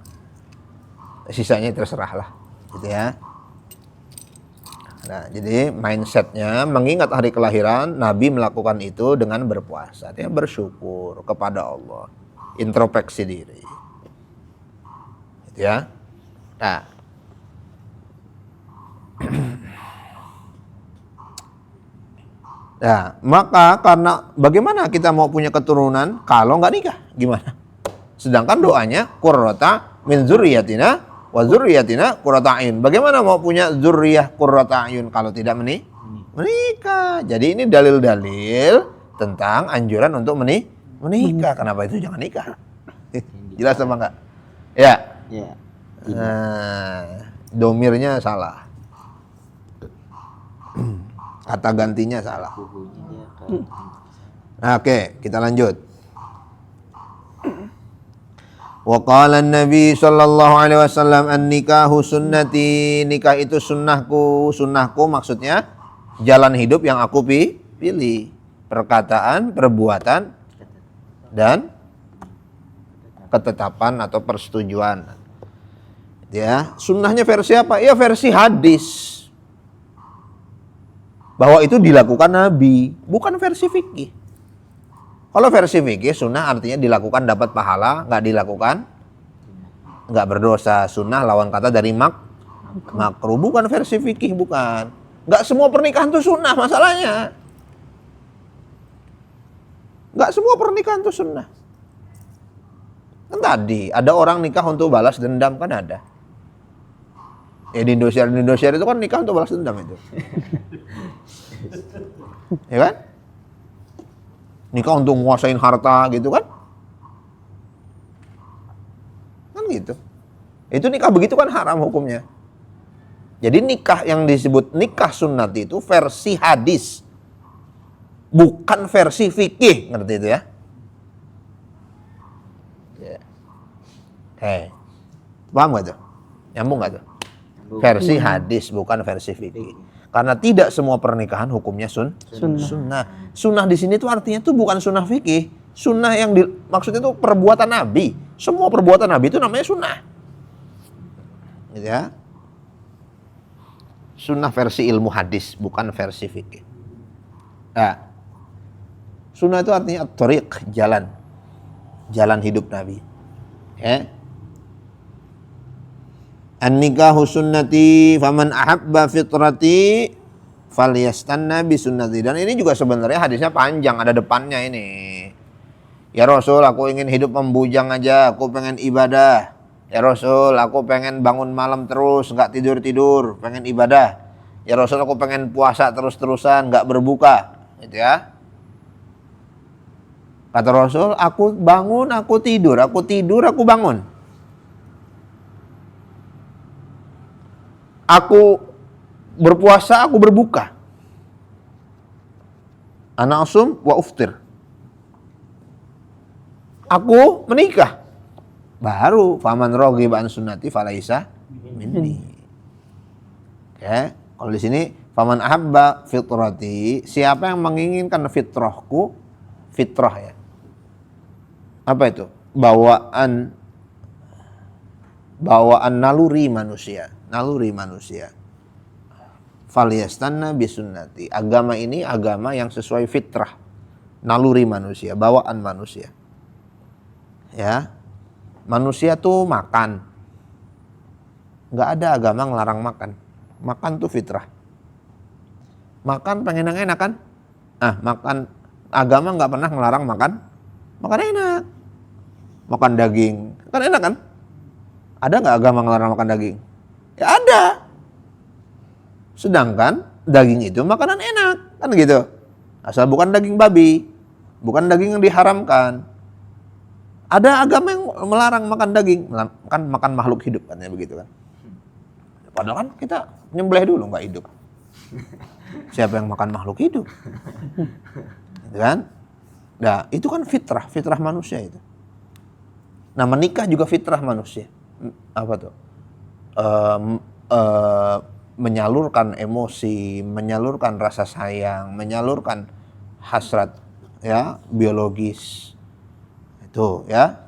Sisanya terserah lah gitu ya. Nah, jadi mindsetnya mengingat hari kelahiran, Nabi melakukan itu dengan berpuasa. Dia bersyukur kepada Allah, introspeksi diri, gitu ya. Nah, nah, maka karena bagaimana kita mau punya keturunan kalau nggak nikah, gimana? Sedangkan doanya qurrata min dzurriyyatina wa dzurriyyatina qurrata a'yun. Bagaimana mau punya dzurriyyah qurrata a'yun kalau tidak menikah? Jadi ini dalil-dalil tentang anjuran untuk menikah. Kenapa itu jangan nikah? Jelas apa enggak? Ya. Ya. Nah, domirnya salah. Kata gantinya salah. Nah, oke, kita lanjut. Wa qala an-nabi sallallahu alaihi wasallam an-nikahu sunnati. Nikah itu sunnahku. Sunnahku maksudnya jalan hidup yang aku pilih. Perkataan, perbuatan dan ketetapan atau persetujuan. Ya, sunnahnya versi apa? Ya versi hadis. Bahwa itu dilakukan Nabi, bukan versi fikih. Kalau versi fikih sunnah artinya dilakukan dapat pahala, nggak dilakukan nggak berdosa. Sunnah lawan kata dari makruh, bukan versi fikih, bukan. Nggak semua pernikahan itu sunnah masalahnya. Nggak semua pernikahan itu sunnah. Kan tadi ada orang nikah untuk balas dendam kan ada. Ya di Indonesia itu kan nikah untuk balas dendam itu. Ya kan? Nikah untuk nguasain harta gitu kan? Kan gitu. Itu nikah begitu kan haram hukumnya. Jadi nikah yang disebut nikah sunnat itu versi hadis. Bukan versi fikih, ngerti itu ya? Paham gak tuh? Nyambung gak tuh? Versi hadis bukan versi fikih. Karena tidak semua pernikahan hukumnya sunnah. Sunnah di sini tuh artinya tuh bukan sunnah fikih. Sunnah yang maksudnya tuh perbuatan Nabi. Semua perbuatan Nabi itu namanya sunnah. Gitu ya. Sunnah versi ilmu hadis bukan versi fikih. Nah, sunnah itu artinya at-thariq, jalan hidup Nabi. Ya. An-nikahu sunnati faman ahabba fitrati falyastanna bi sunnati. Dan ini juga sebenarnya hadisnya panjang, ada depannya ini. Ya Rasul, aku ingin hidup membujang aja, aku pengen ibadah. Ya Rasul, aku pengen bangun malam terus, nggak tidur-tidur, pengen ibadah. Ya Rasul, aku pengen puasa terus-terusan, nggak berbuka. Gitu ya. Kata Rasul, aku bangun, aku tidur, aku bangun. Aku berpuasa, aku berbuka. Ana asum wa uftir. Aku menikah. Baru faman raghiba an sunnati falaisa minni. Oke, kalau di sini faman ahabba fitrati, siapa yang menginginkan fitrahku, fitrah ya. Apa itu? Bawaan naluri manusia. Falyastanna bisunnati. Agama ini agama yang sesuai fitrah, naluri manusia, bawaan manusia. Ya, manusia tuh makan. Nggak ada agama ngelarang makan. Makan tuh fitrah. Makan pengen yang enak kan? Makan, agama nggak pernah ngelarang makan. Makan enak. Makan daging, kan enak kan? Ada nggak agama ngelarang makan daging? Ya ada. Sedangkan daging itu makanan enak, kan gitu. Asal bukan daging babi, bukan daging yang diharamkan. Ada agama yang melarang makan daging, kan makan makhluk hidup, katanya begitu kan. Padahal kan kita nyembelih dulu, nggak hidup. Siapa yang makan makhluk hidup? Gitu kan? Nah, itu kan fitrah manusia itu. Nah, menikah juga fitrah manusia. Apa tuh? Menyalurkan emosi, menyalurkan rasa sayang, menyalurkan hasrat ya biologis. Itu ya.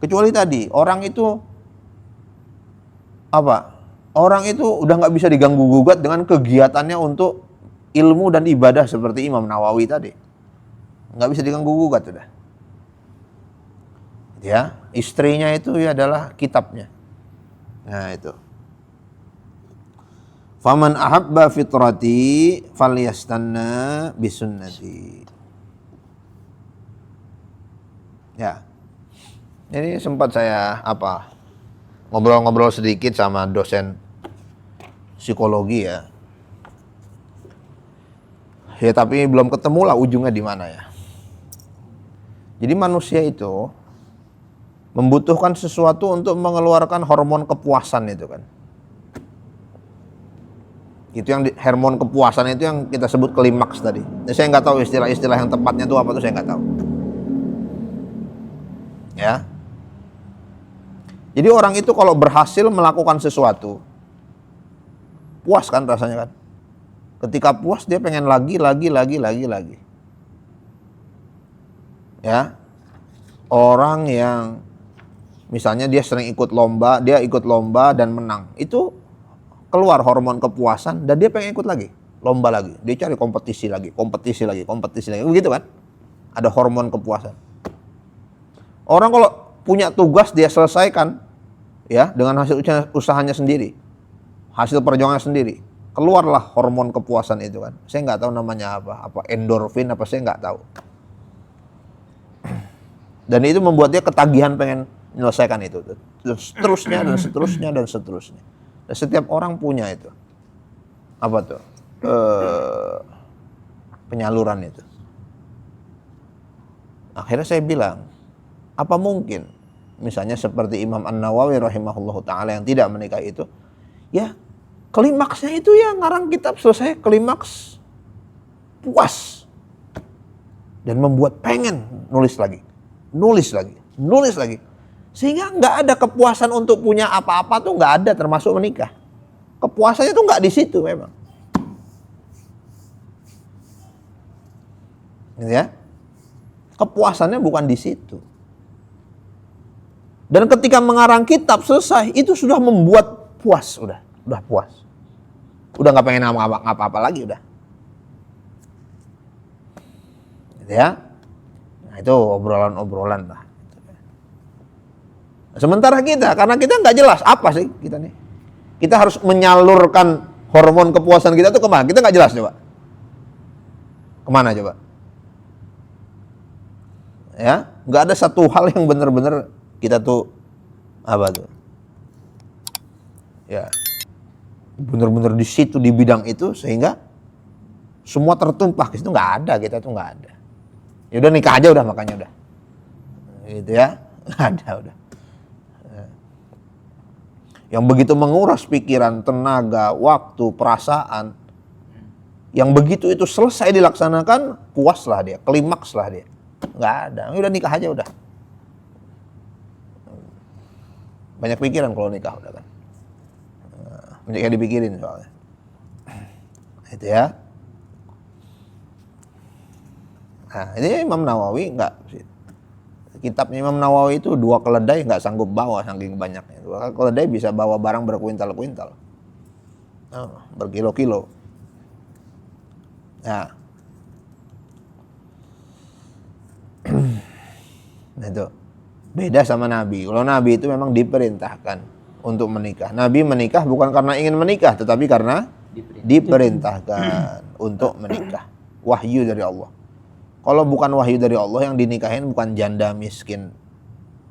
Kecuali tadi orang itu apa? Orang itu udah nggak bisa diganggu gugat dengan kegiatannya untuk ilmu dan ibadah seperti Imam Nawawi tadi. Nggak bisa diganggu gugat udah. Ya, istrinya itu ya adalah kitabnya. Nah itu. Faman ahabba fitrati falyastanna bisunnati. Ya. Ini sempat saya ngobrol-ngobrol sedikit sama dosen psikologi ya. Ya tapi belum ketemu lah ujungnya di mana ya. Jadi manusia itu membutuhkan sesuatu untuk mengeluarkan hormon kepuasan itu kan. Itu yang hormon kepuasan itu yang kita sebut klimaks tadi. Nah, saya nggak tahu istilah-istilah yang tepatnya itu apa tuh, saya nggak tahu. Ya. Jadi orang itu kalau berhasil melakukan sesuatu, puas kan rasanya kan. Ketika puas dia pengen lagi. Ya. Orang yang misalnya dia sering ikut lomba dan menang. Itu keluar hormon kepuasan dan dia pengen ikut lagi, lomba lagi. Dia cari kompetisi lagi. Begitu kan? Ada hormon kepuasan. Orang kalau punya tugas dia selesaikan ya dengan hasil usahanya sendiri. Hasil perjuangannya sendiri. Keluarlah hormon kepuasan itu kan. Saya nggak tahu namanya apa endorfin apa saya nggak tahu. Dan itu membuat dia ketagihan pengen menyelesaikan itu. Seterusnya. Dan setiap orang punya itu. Apa tuh? Penyaluran itu. Akhirnya saya bilang, apa mungkin misalnya seperti Imam An-Nawawi rahimahullahu ta'ala yang tidak menikah itu, ya klimaksnya itu ya ngarang kitab selesai klimaks puas. Dan membuat pengen nulis lagi. Sehingga nggak ada kepuasan untuk punya apa-apa tuh nggak ada termasuk menikah. Kepuasannya tuh nggak di situ memang. Gitu ya. Kepuasannya bukan di situ. Dan ketika mengarang kitab selesai itu sudah membuat puas, udah puas. Udah nggak pengen apa-apa lagi udah. Gitu ya. Nah, itu obrolan lah. Sementara kita, karena kita nggak jelas apa sih kita nih. Kita harus menyalurkan hormon kepuasan kita tuh kemana? Kita nggak jelas coba. Kemana coba? Ya, nggak ada satu hal yang benar-benar kita tuh apa tuh? Ya, benar-benar di situ di bidang itu sehingga semua tertumpah ke situ, nggak ada, kita tuh nggak ada. Ya udah nikah aja udah, makanya udah. Gitu ya, nggak ada udah. Yang begitu menguras pikiran, tenaga, waktu, perasaan, yang begitu itu selesai dilaksanakan, puaslah dia, klimakslah dia. Nggak ada, udah nikah aja udah. Banyak pikiran kalau nikah udah kan. Banyak yang dipikirin soalnya. Itu ya. Nah, ini Imam Nawawi enggak. Kitabnya Imam Nawawi itu 2 keledai nggak sanggup bawa saking banyaknya. 2 keledai bisa bawa barang berkuintal-kuintal. Berkilo-kilo. Nah. Nah itu. Beda sama Nabi. Kalau Nabi itu memang diperintahkan untuk menikah. Nabi menikah bukan karena ingin menikah, tetapi karena diperintahkan untuk menikah. Wahyu dari Allah. Kalau bukan wahyu dari Allah, yang dinikahin bukan janda miskin.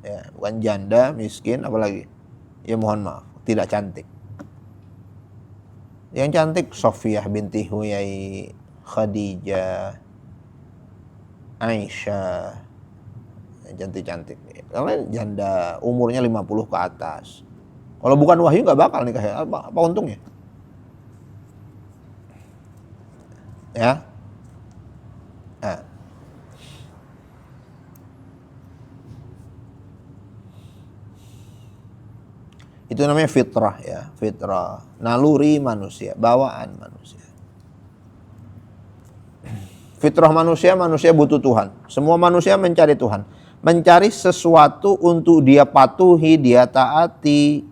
Ya, bukan janda miskin, apalagi. Ya mohon maaf, tidak cantik. Yang cantik Sofiyah binti Huyai, Khadijah, Aisyah. Yang cantik-cantik. Karena janda umurnya 50 ke atas. Kalau bukan wahyu nggak bakal nikah. Apa untungnya? Ya. Nah. Itu namanya fitrah ya, fitrah, naluri manusia, bawaan manusia. Fitrah manusia, manusia butuh Tuhan. Semua manusia mencari Tuhan. Mencari sesuatu untuk dia patuhi, dia taati.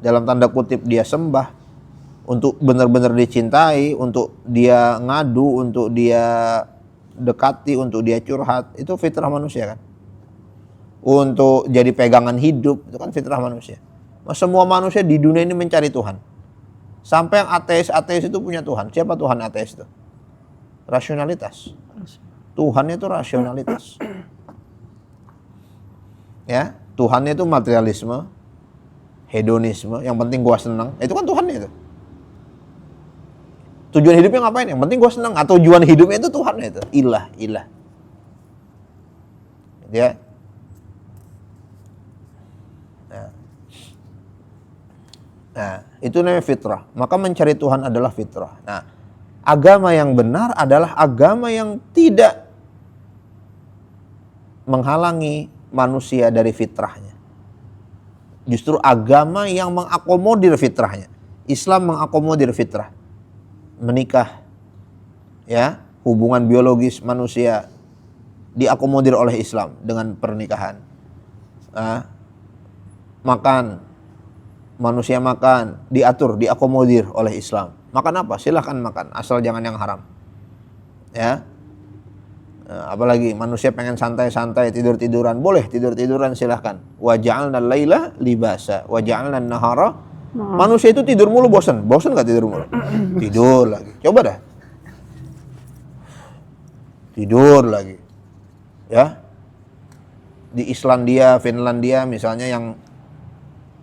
Dalam tanda kutip dia sembah. Untuk benar-benar dicintai, untuk dia ngadu, untuk dia dekati, untuk dia curhat. Itu fitrah manusia kan. Untuk jadi pegangan hidup, itu kan fitrah manusia. Semua manusia di dunia ini mencari Tuhan. Sampai yang ateis-ateis itu punya Tuhan. Siapa Tuhan ateis itu? Rasionalitas. Tuhannya itu rasionalitas. Ya, Tuhannya itu materialisme, hedonisme, yang penting gua senang. Itu kan Tuhannya itu. Tujuan hidupnya ngapain? Yang penting gua senang. Atau tujuan hidupnya itu Tuhannya itu. Ilah. Ya. Nah, itu namanya fitrah. Maka mencari Tuhan adalah fitrah. Nah, agama yang benar adalah agama yang tidak menghalangi manusia dari fitrahnya. Justru agama yang mengakomodir fitrahnya. Islam mengakomodir fitrah. Menikah, ya, hubungan biologis manusia diakomodir oleh Islam dengan pernikahan. Makan. Manusia makan, diatur, diakomodir oleh Islam. Makan apa? Silahkan makan, asal jangan yang haram. Ya, apalagi manusia pengen santai-santai, tidur-tiduran, boleh tidur-tiduran silahkan. Wa ja'alna laila libasa, wa ja'alna nahara. Manusia itu tidur mulu bosan nggak tidur mulu? Tidur lagi. Coba dah. Tidur lagi. Ya. Di Islandia, Finlandia misalnya yang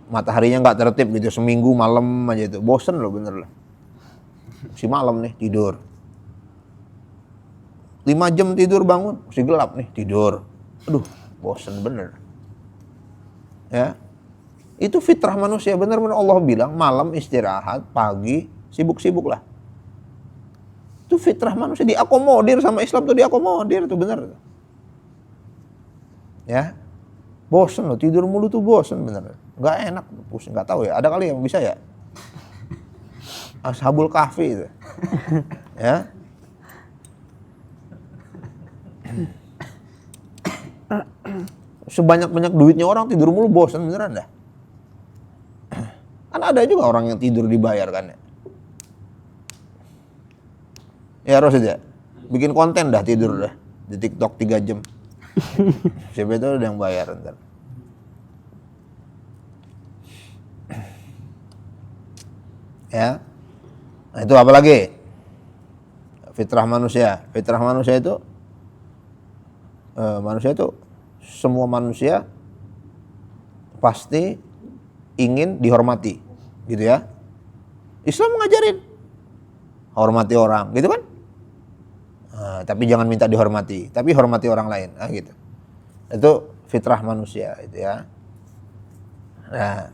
mataharinya nggak tertib gitu, seminggu malam aja itu, bosen loh bener lah. Si malam nih tidur, 5 jam tidur bangun, masih gelap nih tidur, aduh bosen bener. Ya, itu fitrah manusia bener-bener. Allah bilang malam istirahat, pagi sibuk-sibuk lah. Itu fitrah manusia, diakomodir sama Islam tuh, diakomodir tuh bener. Ya, bosen loh tidur mulu tuh, bosen bener. Nggak enak, pusing, nggak tahu ya. Ada kali yang bisa ya. Ashabul Kahfi itu. Ya. Sebanyak-banyak duitnya orang tidur mulu bosan beneran dah. Kan ada juga orang yang tidur dibayar kan ya. Ya Rosid ya. Bikin konten dah tidur dah. Di TikTok 3 jam. Siapa itu ada yang bayar ntar. Ya. Nah, itu apa lagi? Fitrah manusia. Fitrah manusia itu semua manusia pasti ingin dihormati, gitu ya. Islam mengajarin hormati orang, gitu kan? Nah, tapi jangan minta dihormati, tapi hormati orang lain, gitu. Itu fitrah manusia, itu ya. Nah,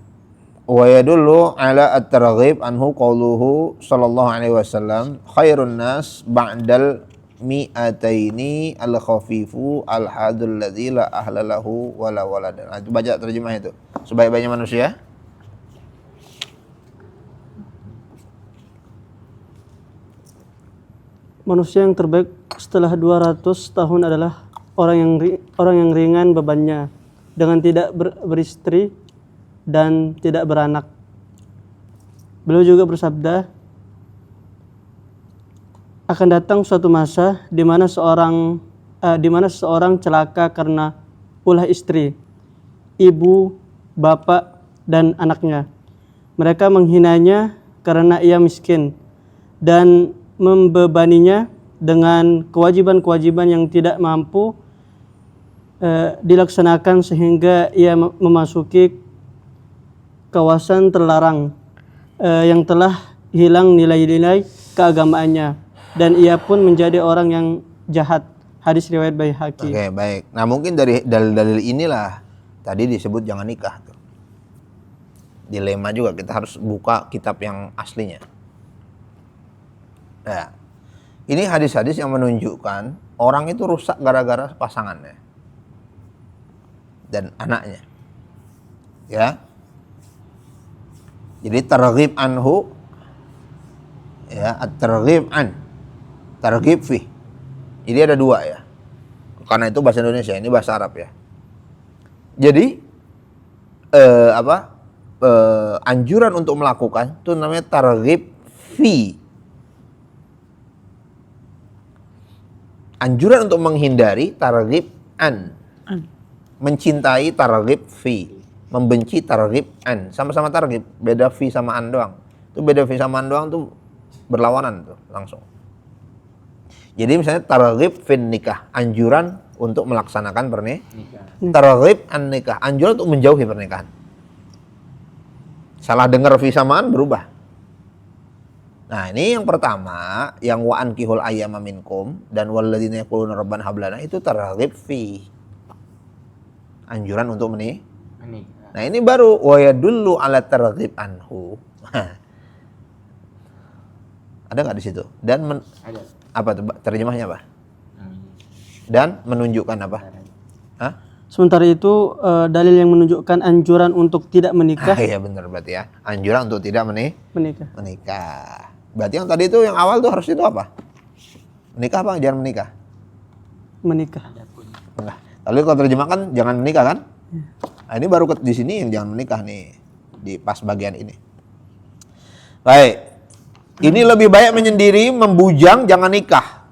wa yadullu ala at-targhib anhu qauluhu sallallahu alaihi wasallam khairun nas ba'dal mi'ataini al-khafifu al-hadul ladzi la ahlalahu wala walad. Nah, itu baca terjemah itu. Sebaik-baiknya manusia Manusia yang terbaik setelah 200 tahun adalah orang yang ringan bebannya, dengan tidak beristri dan tidak beranak. Beliau juga bersabda, akan datang suatu masa di mana seseorang celaka karena ulah istri, ibu, bapak, dan anaknya. Mereka menghinanya karena ia miskin dan membebaninya dengan kewajiban-kewajiban yang tidak mampu dilaksanakan sehingga ia memasuki kawasan terlarang yang telah hilang nilai-nilai keagamaannya dan ia pun menjadi orang yang jahat. Hadis riwayat Baihaqi. Oke, baik. Nah, mungkin dari dalil-dalil inilah tadi disebut jangan nikah tuh. Dilema juga, kita harus buka kitab yang aslinya. Nah, ini hadis-hadis yang menunjukkan orang itu rusak gara-gara pasangannya dan anaknya. Ya. Jadi targhib anhu, ya, at-targhib an, targhib fi. Jadi ada dua ya. Karena itu bahasa Indonesia, ini bahasa Arab ya. Jadi anjuran untuk melakukan itu namanya targhib fi. Anjuran untuk menghindari targhib an. Mencintai targhib fi. Membenci targhib an. Sama-sama targhib, beda fi sama an doang. Itu beda fi sama an doang tuh berlawanan tuh langsung. Jadi misalnya targhib fin nikah, anjuran untuk melaksanakan pernikahan. Targhib an nikah, anjuran untuk menjauhi pernikahan. Salah dengar fi sama an berubah. Nah, ini yang pertama, yang wa ankihul ayyama minkum dan walladzina yaquluna rabbana hab lana, itu targhib fi. Anjuran untuk menikah. Nah, ini baru wa yadullu ala targhib anhu. Ada enggak di situ? Dan ada. Apa tuh terjemahnya apa? Dan menunjukkan apa? Hah? Sementara itu dalil yang menunjukkan anjuran untuk tidak menikah. Iya benar berarti ya. Anjuran untuk tidak menikah. Berarti yang tadi itu yang awal tuh harus itu apa? Menikah apa? Jangan menikah. Menikah. Nah, lalu kalau terjemahkan jangan menikah kan? Nah, ini baru di sini yang jangan menikah nih di pas bagian ini. Baik. Ini lebih baik menyendiri, membujang, jangan nikah.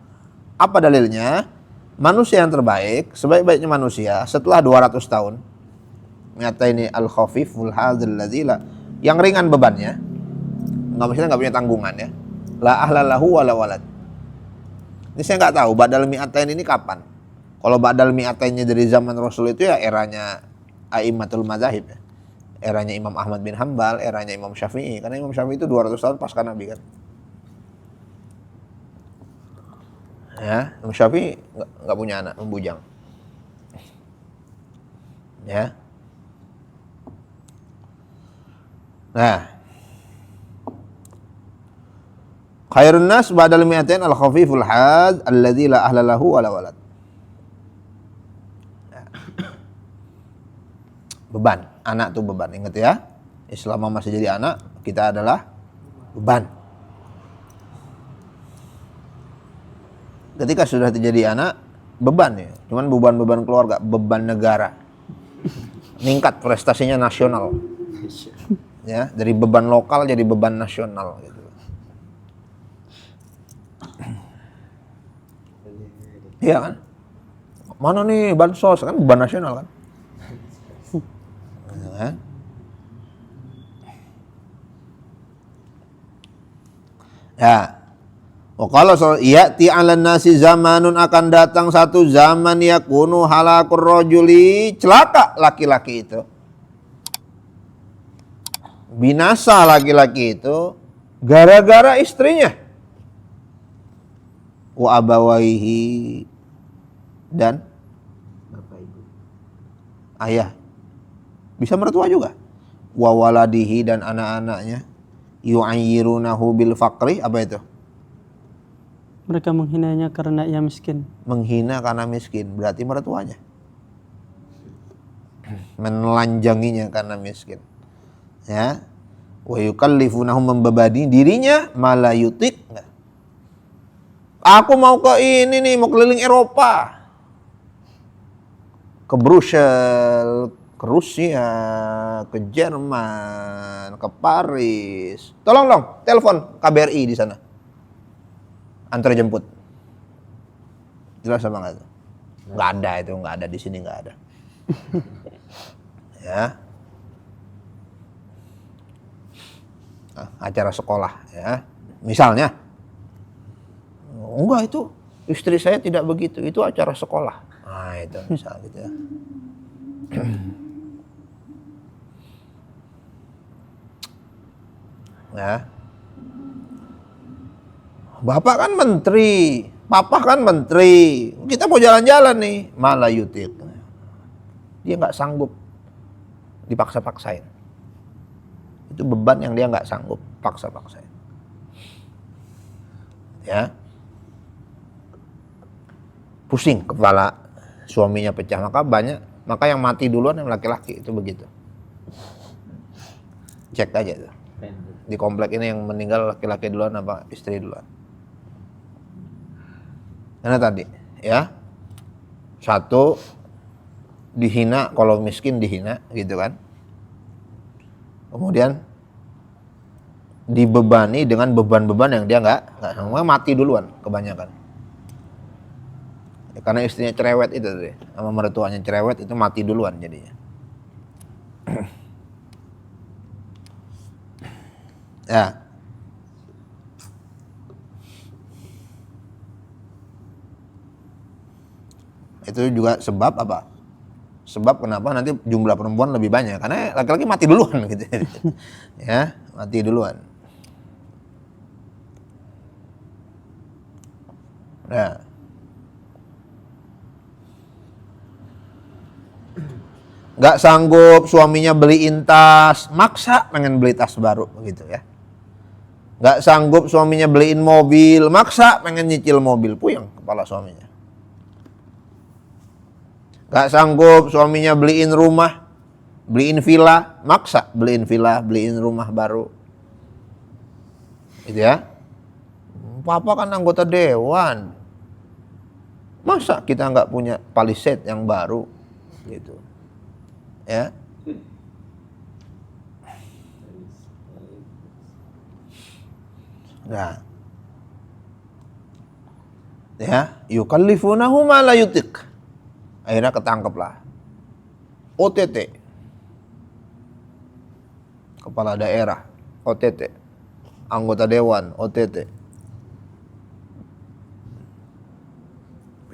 Apa dalilnya? Manusia yang terbaik, sebaik-baiknya manusia setelah 200 tahun. Nyata ini al-khafiful hadzal ladzila, yang ringan bebannya. Enggak punya tanggungan ya. La ahlalahu wala walad. Ini saya enggak tahu badal mi'atain ini kapan. Kalau badal mi'atainnya dari zaman Rasul itu ya eranya a'immatul madzhab ya. Eranya Imam Ahmad bin Hambal, eranya Imam Syafi'i. Karena Imam Syafi'i itu 200 tahun pasca Nabi kan. Ya, Imam Syafi'i nggak punya anak, membujang. Ya. Nah. Khairun nas ba'dal mi'atain al-khafiful had alladzi la ahla lahu wala walad. Beban, anak tuh beban, ingat ya. Selama masih jadi anak, kita adalah beban. Ketika sudah terjadi anak, beban ya. Cuman beban-beban keluarga, beban negara. Meningkat prestasinya nasional. Ya, dari beban lokal jadi beban nasional gitu. Iya kan? Mana nih bansos kan beban nasional kan? Ya. Oh kalau ya'ti 'alan nasi zamanun, akan datang satu zaman yakunu halakur rajuli, celaka laki-laki itu. Binasa laki-laki itu gara-gara istrinya. Wa abawaihi, dan Bapak Ibu. ayah. Bisa mertua juga. Wa waladihi, dan anak-anaknya. Yu'ayyirunahu bil faqri, apa itu? Mereka menghinanya karena ia miskin. Menghina karena miskin, berarti mertuanya. Menelanjanginya karena miskin. Ya. Wa yukallifunahu, membebani dirinya, mala yutik. Aku mau ke ini nih, mau keliling Eropa. Ke Brussels, ke Rusia, ke Jerman, ke Paris. Tolong dong, telepon KBRI di sana. Antar jemput. Jelas apa enggak tuh? Enggak ada itu, enggak ada di sini, enggak ada. Ya. Nah, acara sekolah ya. Misalnya. Enggak, itu istri saya tidak begitu, itu acara sekolah. Nah, itu misal gitu ya. Ya. Bapak kan menteri, papa kan menteri. Kita mau jalan-jalan nih, malah yutik. Dia nggak sanggup, dipaksa-paksain. Itu beban yang dia nggak sanggup, paksa-paksain. Ya, pusing kepala, suaminya pecah. Maka yang mati duluan yang laki-laki itu begitu. Cek aja tuh. Di komplek ini yang meninggal laki-laki duluan apa istri duluan. Karena tadi ya, satu dihina, kalau miskin dihina gitu kan. Kemudian dibebani dengan beban-beban yang dia nggak sama, mati duluan kebanyakan. Ya, karena istrinya cerewet itu tadi, sama mertuanya cerewet, itu mati duluan jadinya. Ya. Itu juga sebab apa? Sebab kenapa nanti jumlah perempuan lebih banyak, karena laki-laki mati duluan gitu. Ya, mati duluan. Nah. Nggak sanggup suaminya beliin tas, maksa pengen beli tas baru gitu ya. Nggak sanggup suaminya beliin mobil, maksa pengen nyicil mobil, puyeng kepala suaminya. Nggak sanggup suaminya beliin rumah, beliin villa, maksa beliin villa, beliin rumah baru. Gitu ya. Papa kan anggota dewan. Masa kita nggak punya Palisade yang baru gitu. Ya. Nah. Ya, yukallifunahu ma la yutik. Akhirnya ketangkeplah. OTT. Kepala daerah, OTT. Anggota dewan, OTT.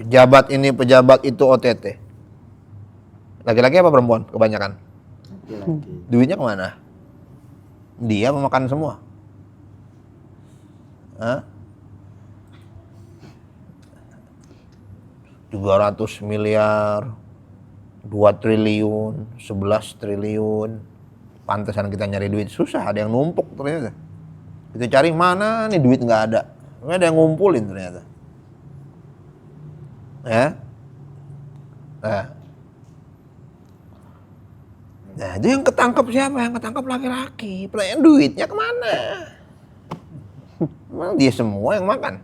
Pejabat ini, pejabat itu, OTT. Laki-laki apa perempuan? Kebanyakan. Laki-laki. Duitnya kemana? Dia memakan semua. Hah? 300 miliar, 2 triliun, 11 triliun. Pantesan kita nyari duit susah, ada yang numpuk ternyata. Kita cari mana nih duit nggak ada. Ada yang ngumpulin ternyata. Ya. Nah, itu yang ketangkep siapa? Yang ketangkep laki-laki. Pertanyaan, duitnya kemana? Emang dia semua yang makan?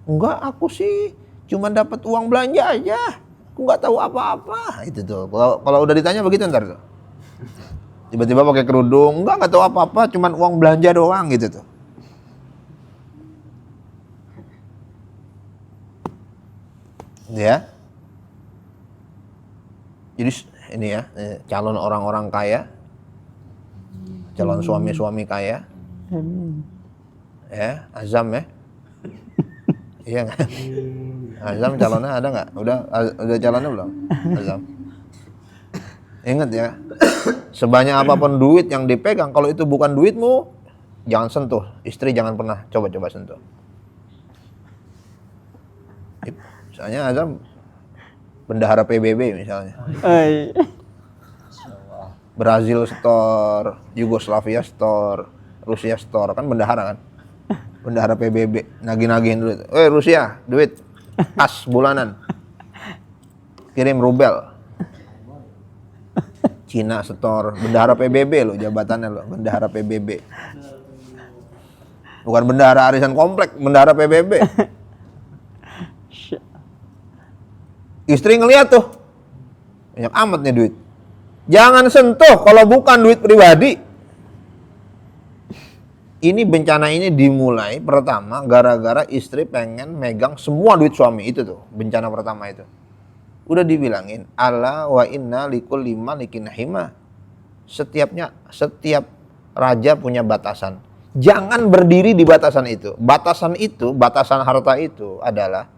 Enggak, aku sih cuma dapat uang belanja aja. Aku nggak tahu apa-apa. Itu tuh. Kalau udah ditanya begitu ntar tuh. Tiba-tiba pakai kerudung, nggak tahu apa-apa, cuma uang belanja doang gitu tuh. Ya. Jadi ini ya, calon orang-orang kaya, calon suami-suami kaya. Ya, Azam ya. Iya nggak? Azam calonnya ada nggak? Udah calonnya belum? Azam. Ingat ya, sebanyak apapun duit yang dipegang, kalau itu bukan duitmu, jangan sentuh. Istri jangan pernah coba-coba sentuh. Misalnya Azam bendahara PBB misalnya. Brazil store, Yugoslavia store, Rusia store, kan bendahara kan? Bendahara PBB, nagih-nagihin duit. Rusia, duit pas bulanan. Kirim rubel. Cina store, bendahara PBB lo jabatannya lo, bendahara PBB. Bukan bendahara arisan komplek, bendahara PBB. Istri ngeliat tuh, banyak amat nih duit. Jangan sentuh kalau bukan duit pribadi. Ini bencana ini dimulai pertama gara-gara istri pengen megang semua duit suami, itu tuh bencana pertama itu. Udah dibilangin, ala wa inna likulli malikin hima. Setiap raja punya batasan. Jangan berdiri di batasan itu. Batasan harta itu adalah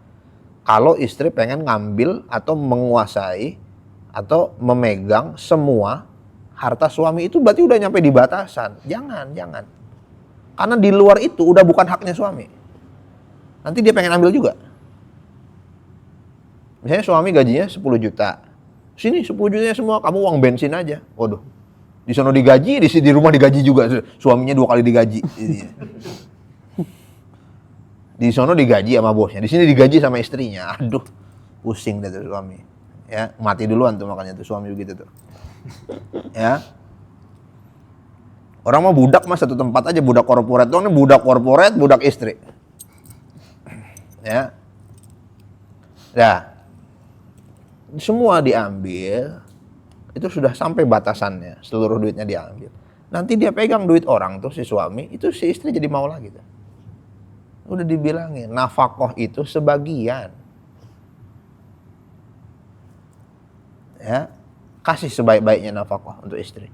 kalau istri pengen ngambil atau menguasai atau memegang semua harta suami, itu berarti udah nyampe di batasan. Jangan. Karena di luar itu udah bukan haknya suami. Nanti dia pengen ambil juga. Misalnya suami gajinya 10 juta. Sini 10 jutanya semua, kamu uang bensin aja. Waduh. Di sana digaji, di rumah digaji juga. Suaminya 2 kali digaji. Di sana digaji sama bosnya, di sini digaji sama istrinya. Aduh, pusing deh tuh suami. Ya, mati duluan tuh makanya tuh suami begitu tuh. Ya. Orang mau budak mah satu tempat aja, budak korporat doang, budak korporat, budak istri. Ya. Nah, semua diambil, itu sudah sampai batasannya, seluruh duitnya diambil. Nanti dia pegang duit orang tuh si suami, itu si istri jadi mau lagi tuh. Udah dibilangin, nafkah itu sebagian. Ya, kasih sebaik-baiknya nafkah untuk istri.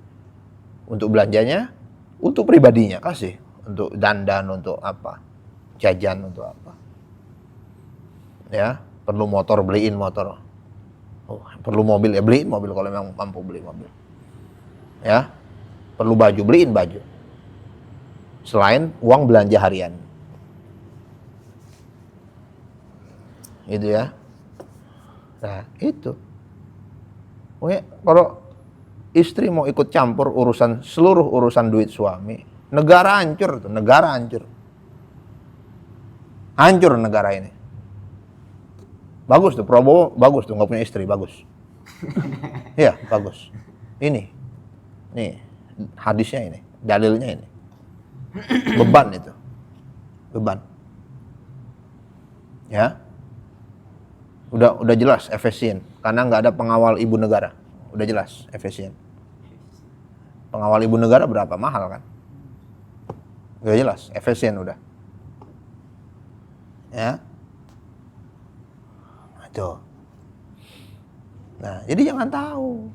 Untuk belanjanya, untuk pribadinya kasih, untuk dandan, untuk apa, jajan, untuk apa. Ya, perlu motor beliin motor. Oh, perlu mobil ya beliin mobil kalau memang mampu beli mobil. Ya, perlu baju beliin baju. Selain uang belanja harian. Gitu ya. Nah, itu. Oke, kalau istri mau ikut campur seluruh urusan duit suami, negara hancur tuh, negara hancur. Hancur negara ini. Bagus tuh, Prabowo bagus tuh, nggak punya istri, bagus. Iya, bagus. Nih, hadisnya ini, dalilnya ini. Beban itu. Beban. Ya. Udah jelas efisien, karena nggak ada pengawal ibu negara. Udah jelas efisien. Pengawal ibu negara berapa? Mahal kan? Udah jelas efisien udah. Ya. Tuh. Nah, jadi jangan tahu.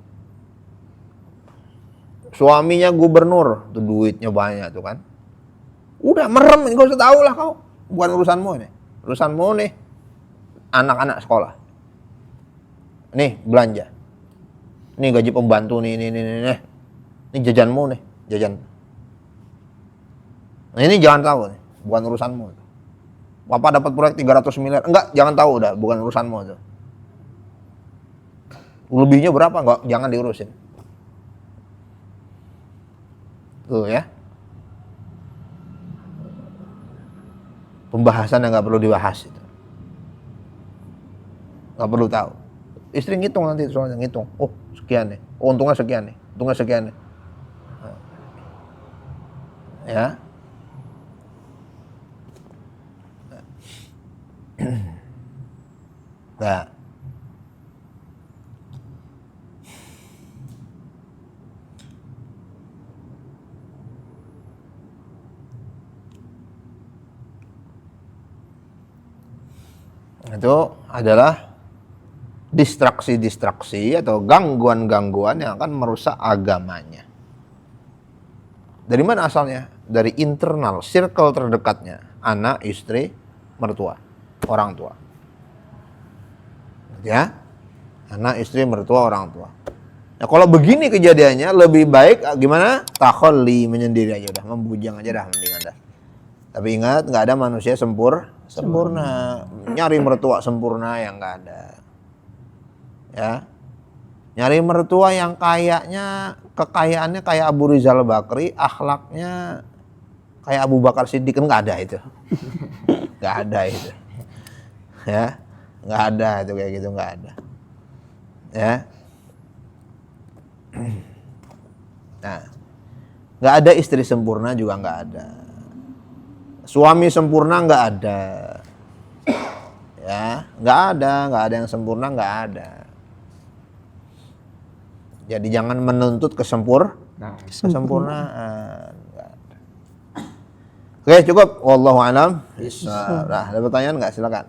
Suaminya gubernur, tuh duitnya banyak tuh kan. Udah merem, gak usah tahu lah kau. Bukan urusanmu ini. Urusanmu nih, anak-anak sekolah. Nih, belanja. Nih gaji pembantu nih. Ini jajanmu nih, jajan. Nah, ini jangan tahu nih, bukan urusanmu. Bapak dapat proyek 300 miliar. Enggak, jangan tahu udah, bukan urusanmu tuh. Lebihnya berapa? Enggak, jangan diurusin. Tuh ya. Pembahasan yang enggak perlu dibahas itu. Enggak perlu tahu. Istri ngitung nanti soalnya, ngitung. Oh, sekian nih. Oh, untungnya sekian nih. Untungnya sekian nih. Ya. Nah, itu adalah distraksi-distraksi atau gangguan-gangguan yang akan merusak agamanya. Dari mana asalnya? Dari internal, circle terdekatnya. Anak, istri, mertua, orang tua. Ya, anak, istri, mertua, orang tua. Nah kalau begini kejadiannya lebih baik gimana? Takholli, menyendiri aja udah, membujang aja dah mendingan dah. Tapi ingat nggak ada manusia sempurna. Nyari mertua sempurna yang nggak ada. Ya, nyari mertua yang kekayaannya kayak Abu Rizal Bakri, akhlaknya kayak Abu Bakar Siddiq, kan nggak ada itu. Nggak ada itu. Ya, nggak ada itu kayak gitu, nggak ada. Ya. Nah, nggak ada istri sempurna juga nggak ada. Suami sempurna nggak ada. Ya, nggak ada yang sempurna, nggak ada. Jadi jangan menuntut kesempurnaan. Oke, cukup. Wallahu a'lam. Nah, ada pertanyaan nggak? Silakan.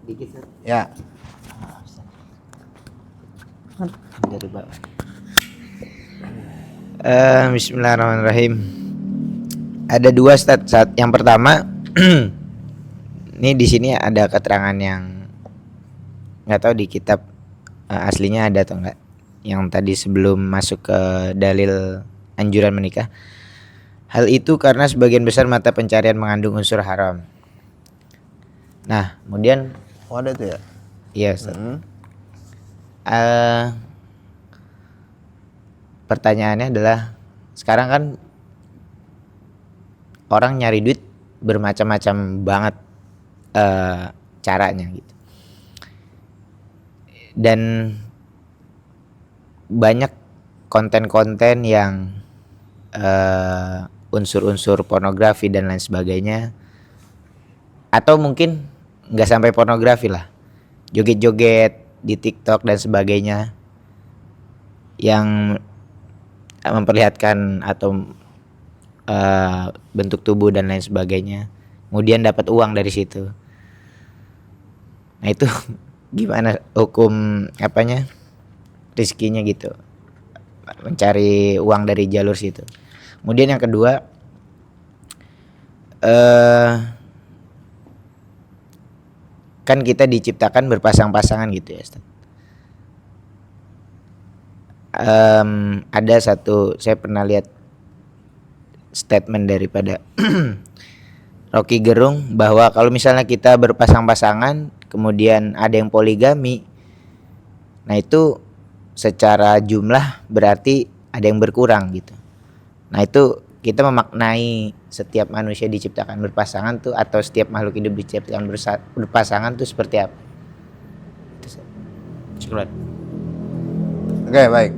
Dikit Ustaz. Ya. Dari bawah. Bismillahirrahmanirrahim. Ada dua Ustaz. Yang pertama, ini di sini ada keterangan yang nggak tahu di kitab aslinya ada atau enggak. Yang tadi sebelum masuk ke dalil anjuran menikah. Hal itu karena sebagian besar mata pencarian mengandung unsur haram. Nah, kemudian Ada itu ya? iya Ustaz. Pertanyaannya adalah sekarang kan orang nyari duit bermacam-macam banget caranya gitu. Dan banyak konten-konten yang unsur-unsur pornografi dan lain sebagainya, atau mungkin nggak sampai pornografi lah, joget-joget di TikTok dan sebagainya yang memperlihatkan atau bentuk tubuh dan lain sebagainya, kemudian dapat uang dari situ. Nah itu gimana hukum rizkinya gitu, mencari uang dari jalur situ. Kemudian yang kedua, kan kita diciptakan berpasang-pasangan gitu ya Ustaz. Ada satu, saya pernah lihat statement daripada Rocky Gerung bahwa kalau misalnya kita berpasang-pasangan kemudian ada yang poligami, nah itu secara jumlah berarti ada yang berkurang gitu. Nah itu kita memaknai setiap manusia diciptakan berpasangan tuh, atau setiap makhluk hidup diciptakan berpasangan tuh seperti apa? Syukur. Oke, baik.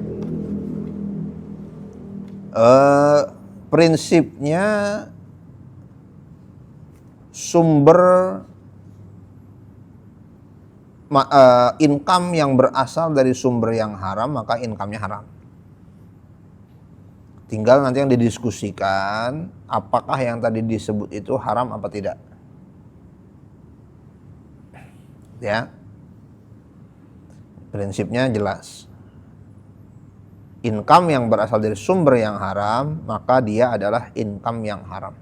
Prinsipnya sumber income yang berasal dari sumber yang haram, maka income-nya haram. Tinggal nanti yang didiskusikan apakah yang tadi disebut itu haram apa tidak. Ya. Prinsipnya jelas. Income yang berasal dari sumber yang haram, maka dia adalah income yang haram.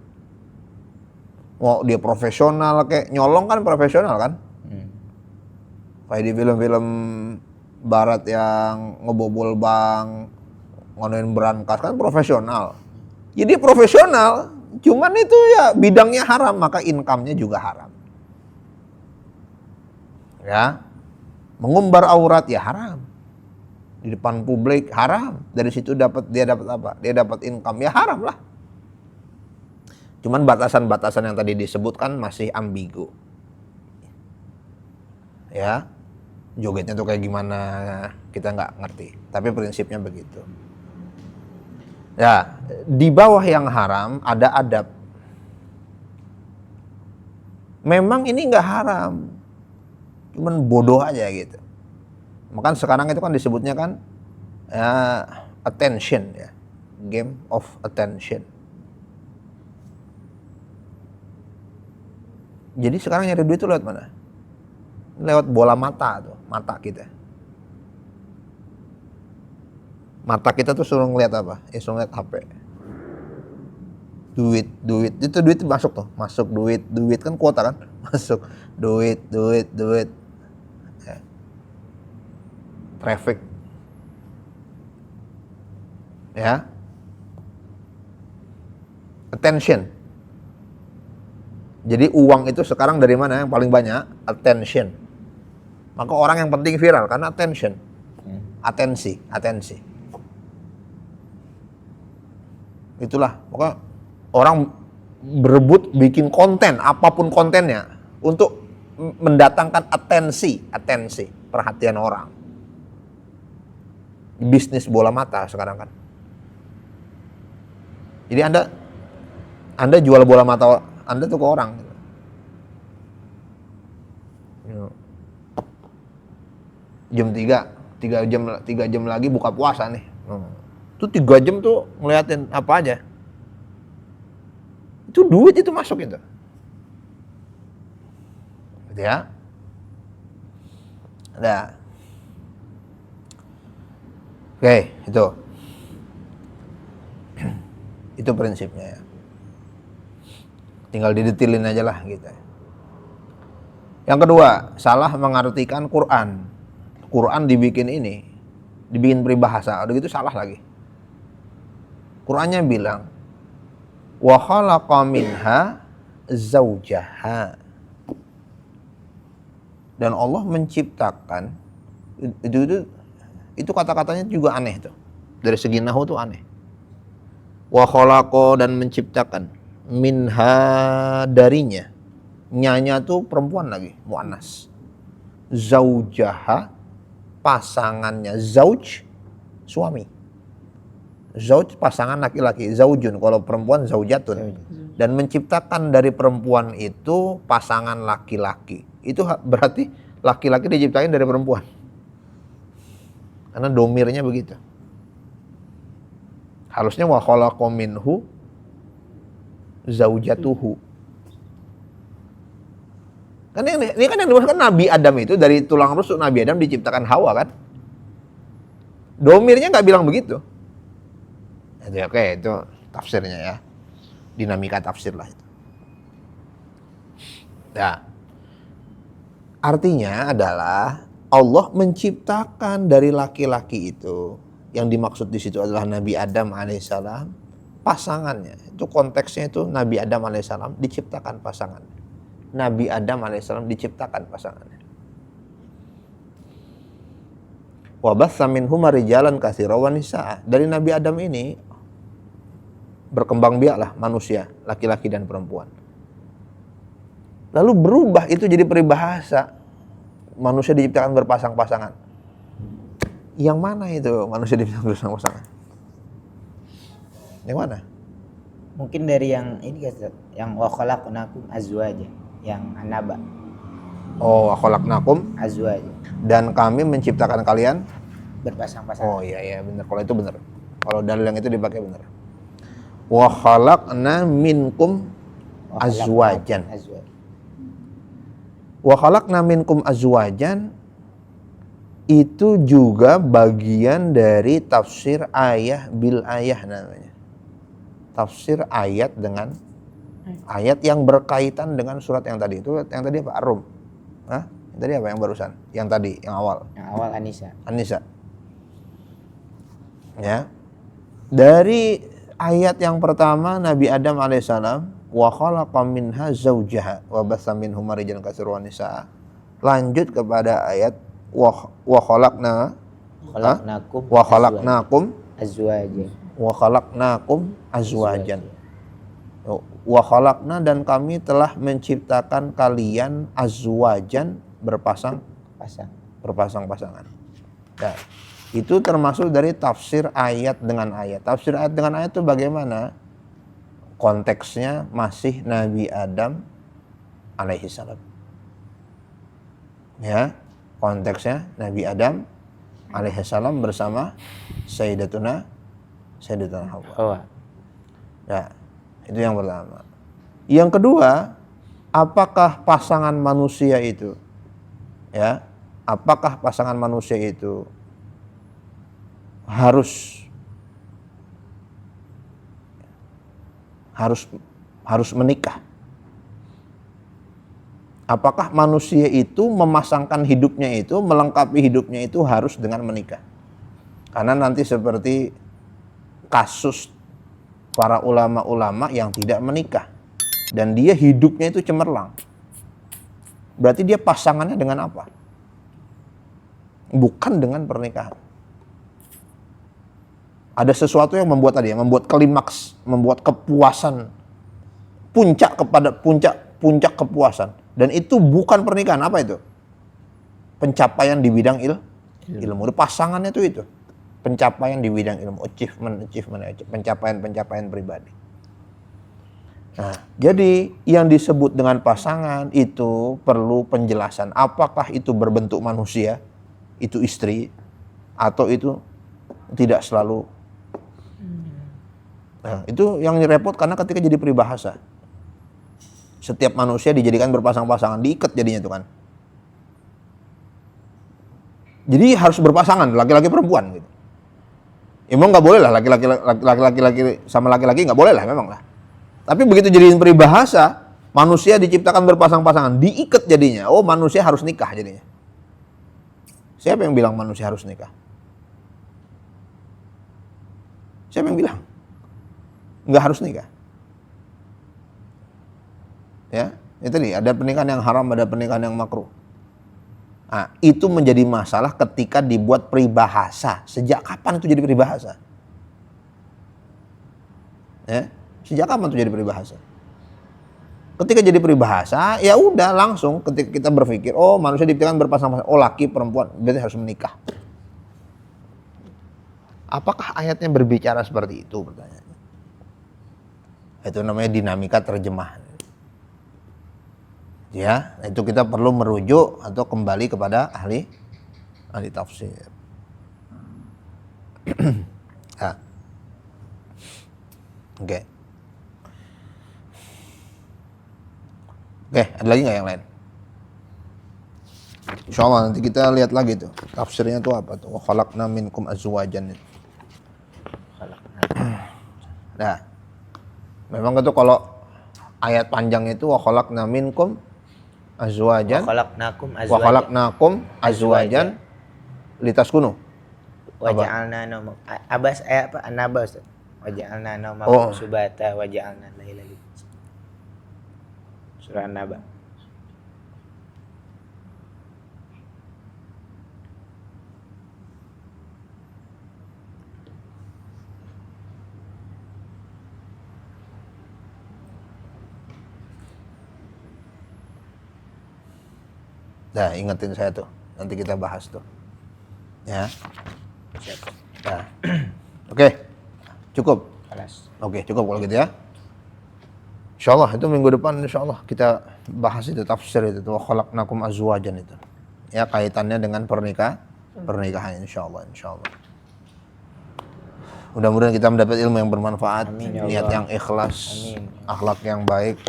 Mau dia profesional kayak nyolong kan profesional kan? Kayak di film-film barat yang ngebobol bank, ngonoin berangkas kan profesional. Jadi profesional, cuman itu ya bidangnya haram, maka income-nya juga haram. Ya. Mengumbar aurat ya haram. Di depan publik haram. Dari situ dia dapat apa? Dia dapat income, ya haram lah. Cuman batasan-batasan yang tadi disebutkan masih ambigu. Ya. Jogetnya tuh kayak gimana kita nggak ngerti. Tapi prinsipnya begitu. Ya, di bawah yang haram ada adab. Memang ini nggak haram, cuman bodoh aja gitu. Makanya sekarang itu kan disebutnya kan attention ya, game of attention. Jadi sekarang nyari duit itu lewat mana? Lewat bola mata tuh, mata kita. Mata kita tuh suruh ngeliat apa? Suruh ngeliat HP. duit itu masuk tuh, masuk duit kan kuota kan, masuk duit. Ya. Traffic, ya, attention. Jadi uang itu sekarang dari mana yang paling banyak? Attention. Maka orang yang penting viral karena attention, atensi. Itulah, maka orang berebut bikin konten, apapun kontennya, untuk mendatangkan atensi, perhatian orang. Bisnis bola mata sekarang kan. Jadi Anda jual bola mata Anda tuh ke orang. Jam 3 jam lagi buka puasa nih. Itu 3 jam tuh ngeliatin apa aja. Itu duit itu masuk itu. Gitu ya. Ada. Oke, itu. Itu prinsipnya ya. Tinggal didetilin aja lah gitu. Yang kedua, salah mengartikan Quran. Quran dibikin peribahasa, udah gitu salah lagi. Qurannya bilang, wa khalaqa minha zaujaha. Dan Allah menciptakan, itu kata-katanya juga aneh tuh. Dari segi nahwu tuh aneh. Wa khalaqa, dan menciptakan, minha, darinya. Nyanya tuh perempuan lagi, muannas. Zaujaha, pasangannya. Zauj, suami. Zauj, pasangan laki-laki. Zaujun, kalau perempuan zaujatun. Dan menciptakan dari perempuan itu pasangan laki-laki. Itu berarti laki-laki diciptain dari perempuan. Karena domirnya begitu. Harusnya wa khalaqa minhu zaujatuhu. Kan ini kan yang dimaksudkan Nabi Adam itu, dari tulang rusuk Nabi Adam diciptakan Hawa kan. Domirnya nggak bilang begitu. Oke, itu tafsirnya ya. Dinamika tafsir lah itu. Nah, artinya adalah Allah menciptakan dari laki-laki itu. Yang dimaksud di situ adalah Nabi Adam alaihissalam, pasangannya. Itu konteksnya itu Nabi Adam alaihissalam diciptakan pasangan. Nabi Adam alaihissalam diciptakan pasangannya. Wa batsa minhuma rijalan katsiran wa nisaa. Dari Nabi Adam ini berkembang biaklah manusia, laki-laki dan perempuan. Lalu berubah itu jadi peribahasa. Manusia diciptakan berpasang-pasangan. Yang mana itu manusia diciptakan berpasang-pasangan? Yang mana? Mungkin dari yang ini guys, yang wa khalaqnakum azwaja, yang anaba. Oh, wa khalaqnakum Azwaja. Dan kami menciptakan kalian Berpasang-pasangan. Oh iya benar. Kalau itu benar. Kalau dalil yang itu dipakai benar. Wa khalaqna minkum azwajan. Wa khalaqna minkum azwajan itu juga bagian dari tafsir ayah bil ayah namanya. Tafsir ayat dengan ayat yang berkaitan dengan surat yang tadi. Itu yang tadi apa? Ar-Rum. Hah? Yang tadi apa yang barusan? Yang tadi, yang awal. Yang awal An-Nisa. Ya. Dari ayat yang pertama Nabi Adam alaihissalam, wa khalaqa minha zaujaha wa batsa minhuma rijalan katsiran wa nisaa. Lanjut kepada ayat wa khalaqnakum azwajan. Wa khalaqnakum azwajan. Wa khalaqna, dan kami telah menciptakan kalian azwajan, berpasang-pasangan. Ya. Itu termasuk dari tafsir ayat dengan ayat. Tafsir ayat dengan ayat itu bagaimana? Konteksnya masih Nabi Adam alaihissalam. Ya, konteksnya Nabi Adam alaihissalam bersama Sayyidatuna Hawa. Ya, itu yang pertama. Yang kedua, apakah pasangan manusia itu, ya, apakah pasangan manusia itu harus menikah. Apakah manusia itu memasangkan hidupnya itu, melengkapi hidupnya itu harus dengan menikah? Karena nanti seperti kasus para ulama-ulama yang tidak menikah dan dia hidupnya itu cemerlang. Berarti dia pasangannya dengan apa? Bukan dengan pernikahan. Ada sesuatu yang membuat klimaks, membuat kepuasan, puncak kepuasan. Dan itu bukan pernikahan. Apa itu? Pencapaian di bidang ilmu. Pasangannya itu. Pencapaian di bidang ilmu, achievement, pencapaian pribadi. Nah, jadi yang disebut dengan pasangan itu perlu penjelasan. Apakah itu berbentuk manusia, itu istri, atau itu tidak selalu. Nah, itu yang repot karena ketika jadi peribahasa. Setiap manusia dijadikan berpasang-pasangan, diikat jadinya itu kan. Jadi harus berpasangan, laki-laki perempuan gitu. Emang nggak boleh lah laki-laki sama laki-laki nggak boleh lah memang lah. Tapi begitu jadiin peribahasa, manusia diciptakan berpasang-pasangan, diikat jadinya. Oh, manusia harus nikah jadinya. Siapa yang bilang manusia harus nikah? Siapa yang bilang? Nggak harus nikah. Ya, itu nih, ada pernikahan yang haram, ada pernikahan yang makruh. Nah, itu menjadi masalah ketika dibuat peribahasa. Sejak kapan itu jadi peribahasa? Ya, sejak kapan itu jadi peribahasa? Ketika jadi peribahasa, ya udah langsung ketika kita berpikir, oh manusia diciptakan berpasang-pasang, oh laki perempuan, berarti harus menikah. Apakah ayatnya berbicara seperti itu? Pertanyaannya. Itu namanya dinamika terjemah. Ya, itu kita perlu merujuk atau kembali kepada ahli tafsir. Ya. Oke. Oke, ada lagi nggak yang lain? Insyaallah nanti kita lihat lagi tuh tafsirnya tuh apa tuh. Wa khalaqna minkum azwajan. Nah, memang itu kalau ayat panjang itu wa khalaqna minkum azwajan wa khalaqnakum azwajan litaskunu wa ja'alna nawma abas apa anaba Ustaz wa ja'alna nawma subata wa ja'alna laila libasa surah an-naba. Nah, ingetin saya tuh. Nanti kita bahas tuh. Ya. Nah. Oke. Cukup. Oke, cukup kalau gitu ya. Insyaallah itu minggu depan insyaallah kita bahas itu tafsir itu wa khalaqnakum azwajan itu. Ya, kaitannya dengan pernikahan insyaallah. Mudah-mudahan kita mendapat ilmu yang bermanfaat, niat yang ikhlas, akhlak yang baik,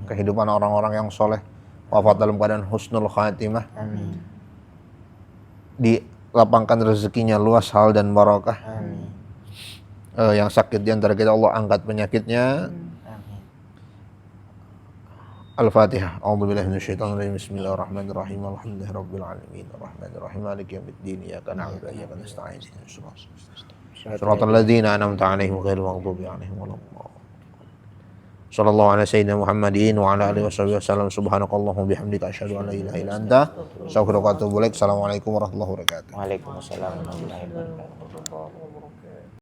kehidupan orang-orang yang soleh. Wafat dalam keadaan husnul khatimah. Amin. Dilapangkan rezekinya luas hal dan barakah. Amin. Yang sakit di antara kita Allah angkat penyakitnya. Amin. Al-Fatihah. A'udzubillahi minasyaitonir rajim. Bismillahirrahmanirrahim. Alhamdulillahirabbil alamin. Arrahmanirrahim. Maliki yaumiddin. Iyyaka na'budu wa iyyaka nasta'in. Shiratal ladzina an'amta 'alaihim ghairil maghdubi 'alaihim waladdallin. Sallallahu ala sayyidina Muhammadin wa ala alihi wasallam. Subhanakallahumma bihamdika asyhadu an la ilaha illa anta astaghfiruka wa atubu ilaik. Assalamualaikum warahmatullahi wabarakatuh. Waalaikumsalam warahmatullahi wabarakatuh.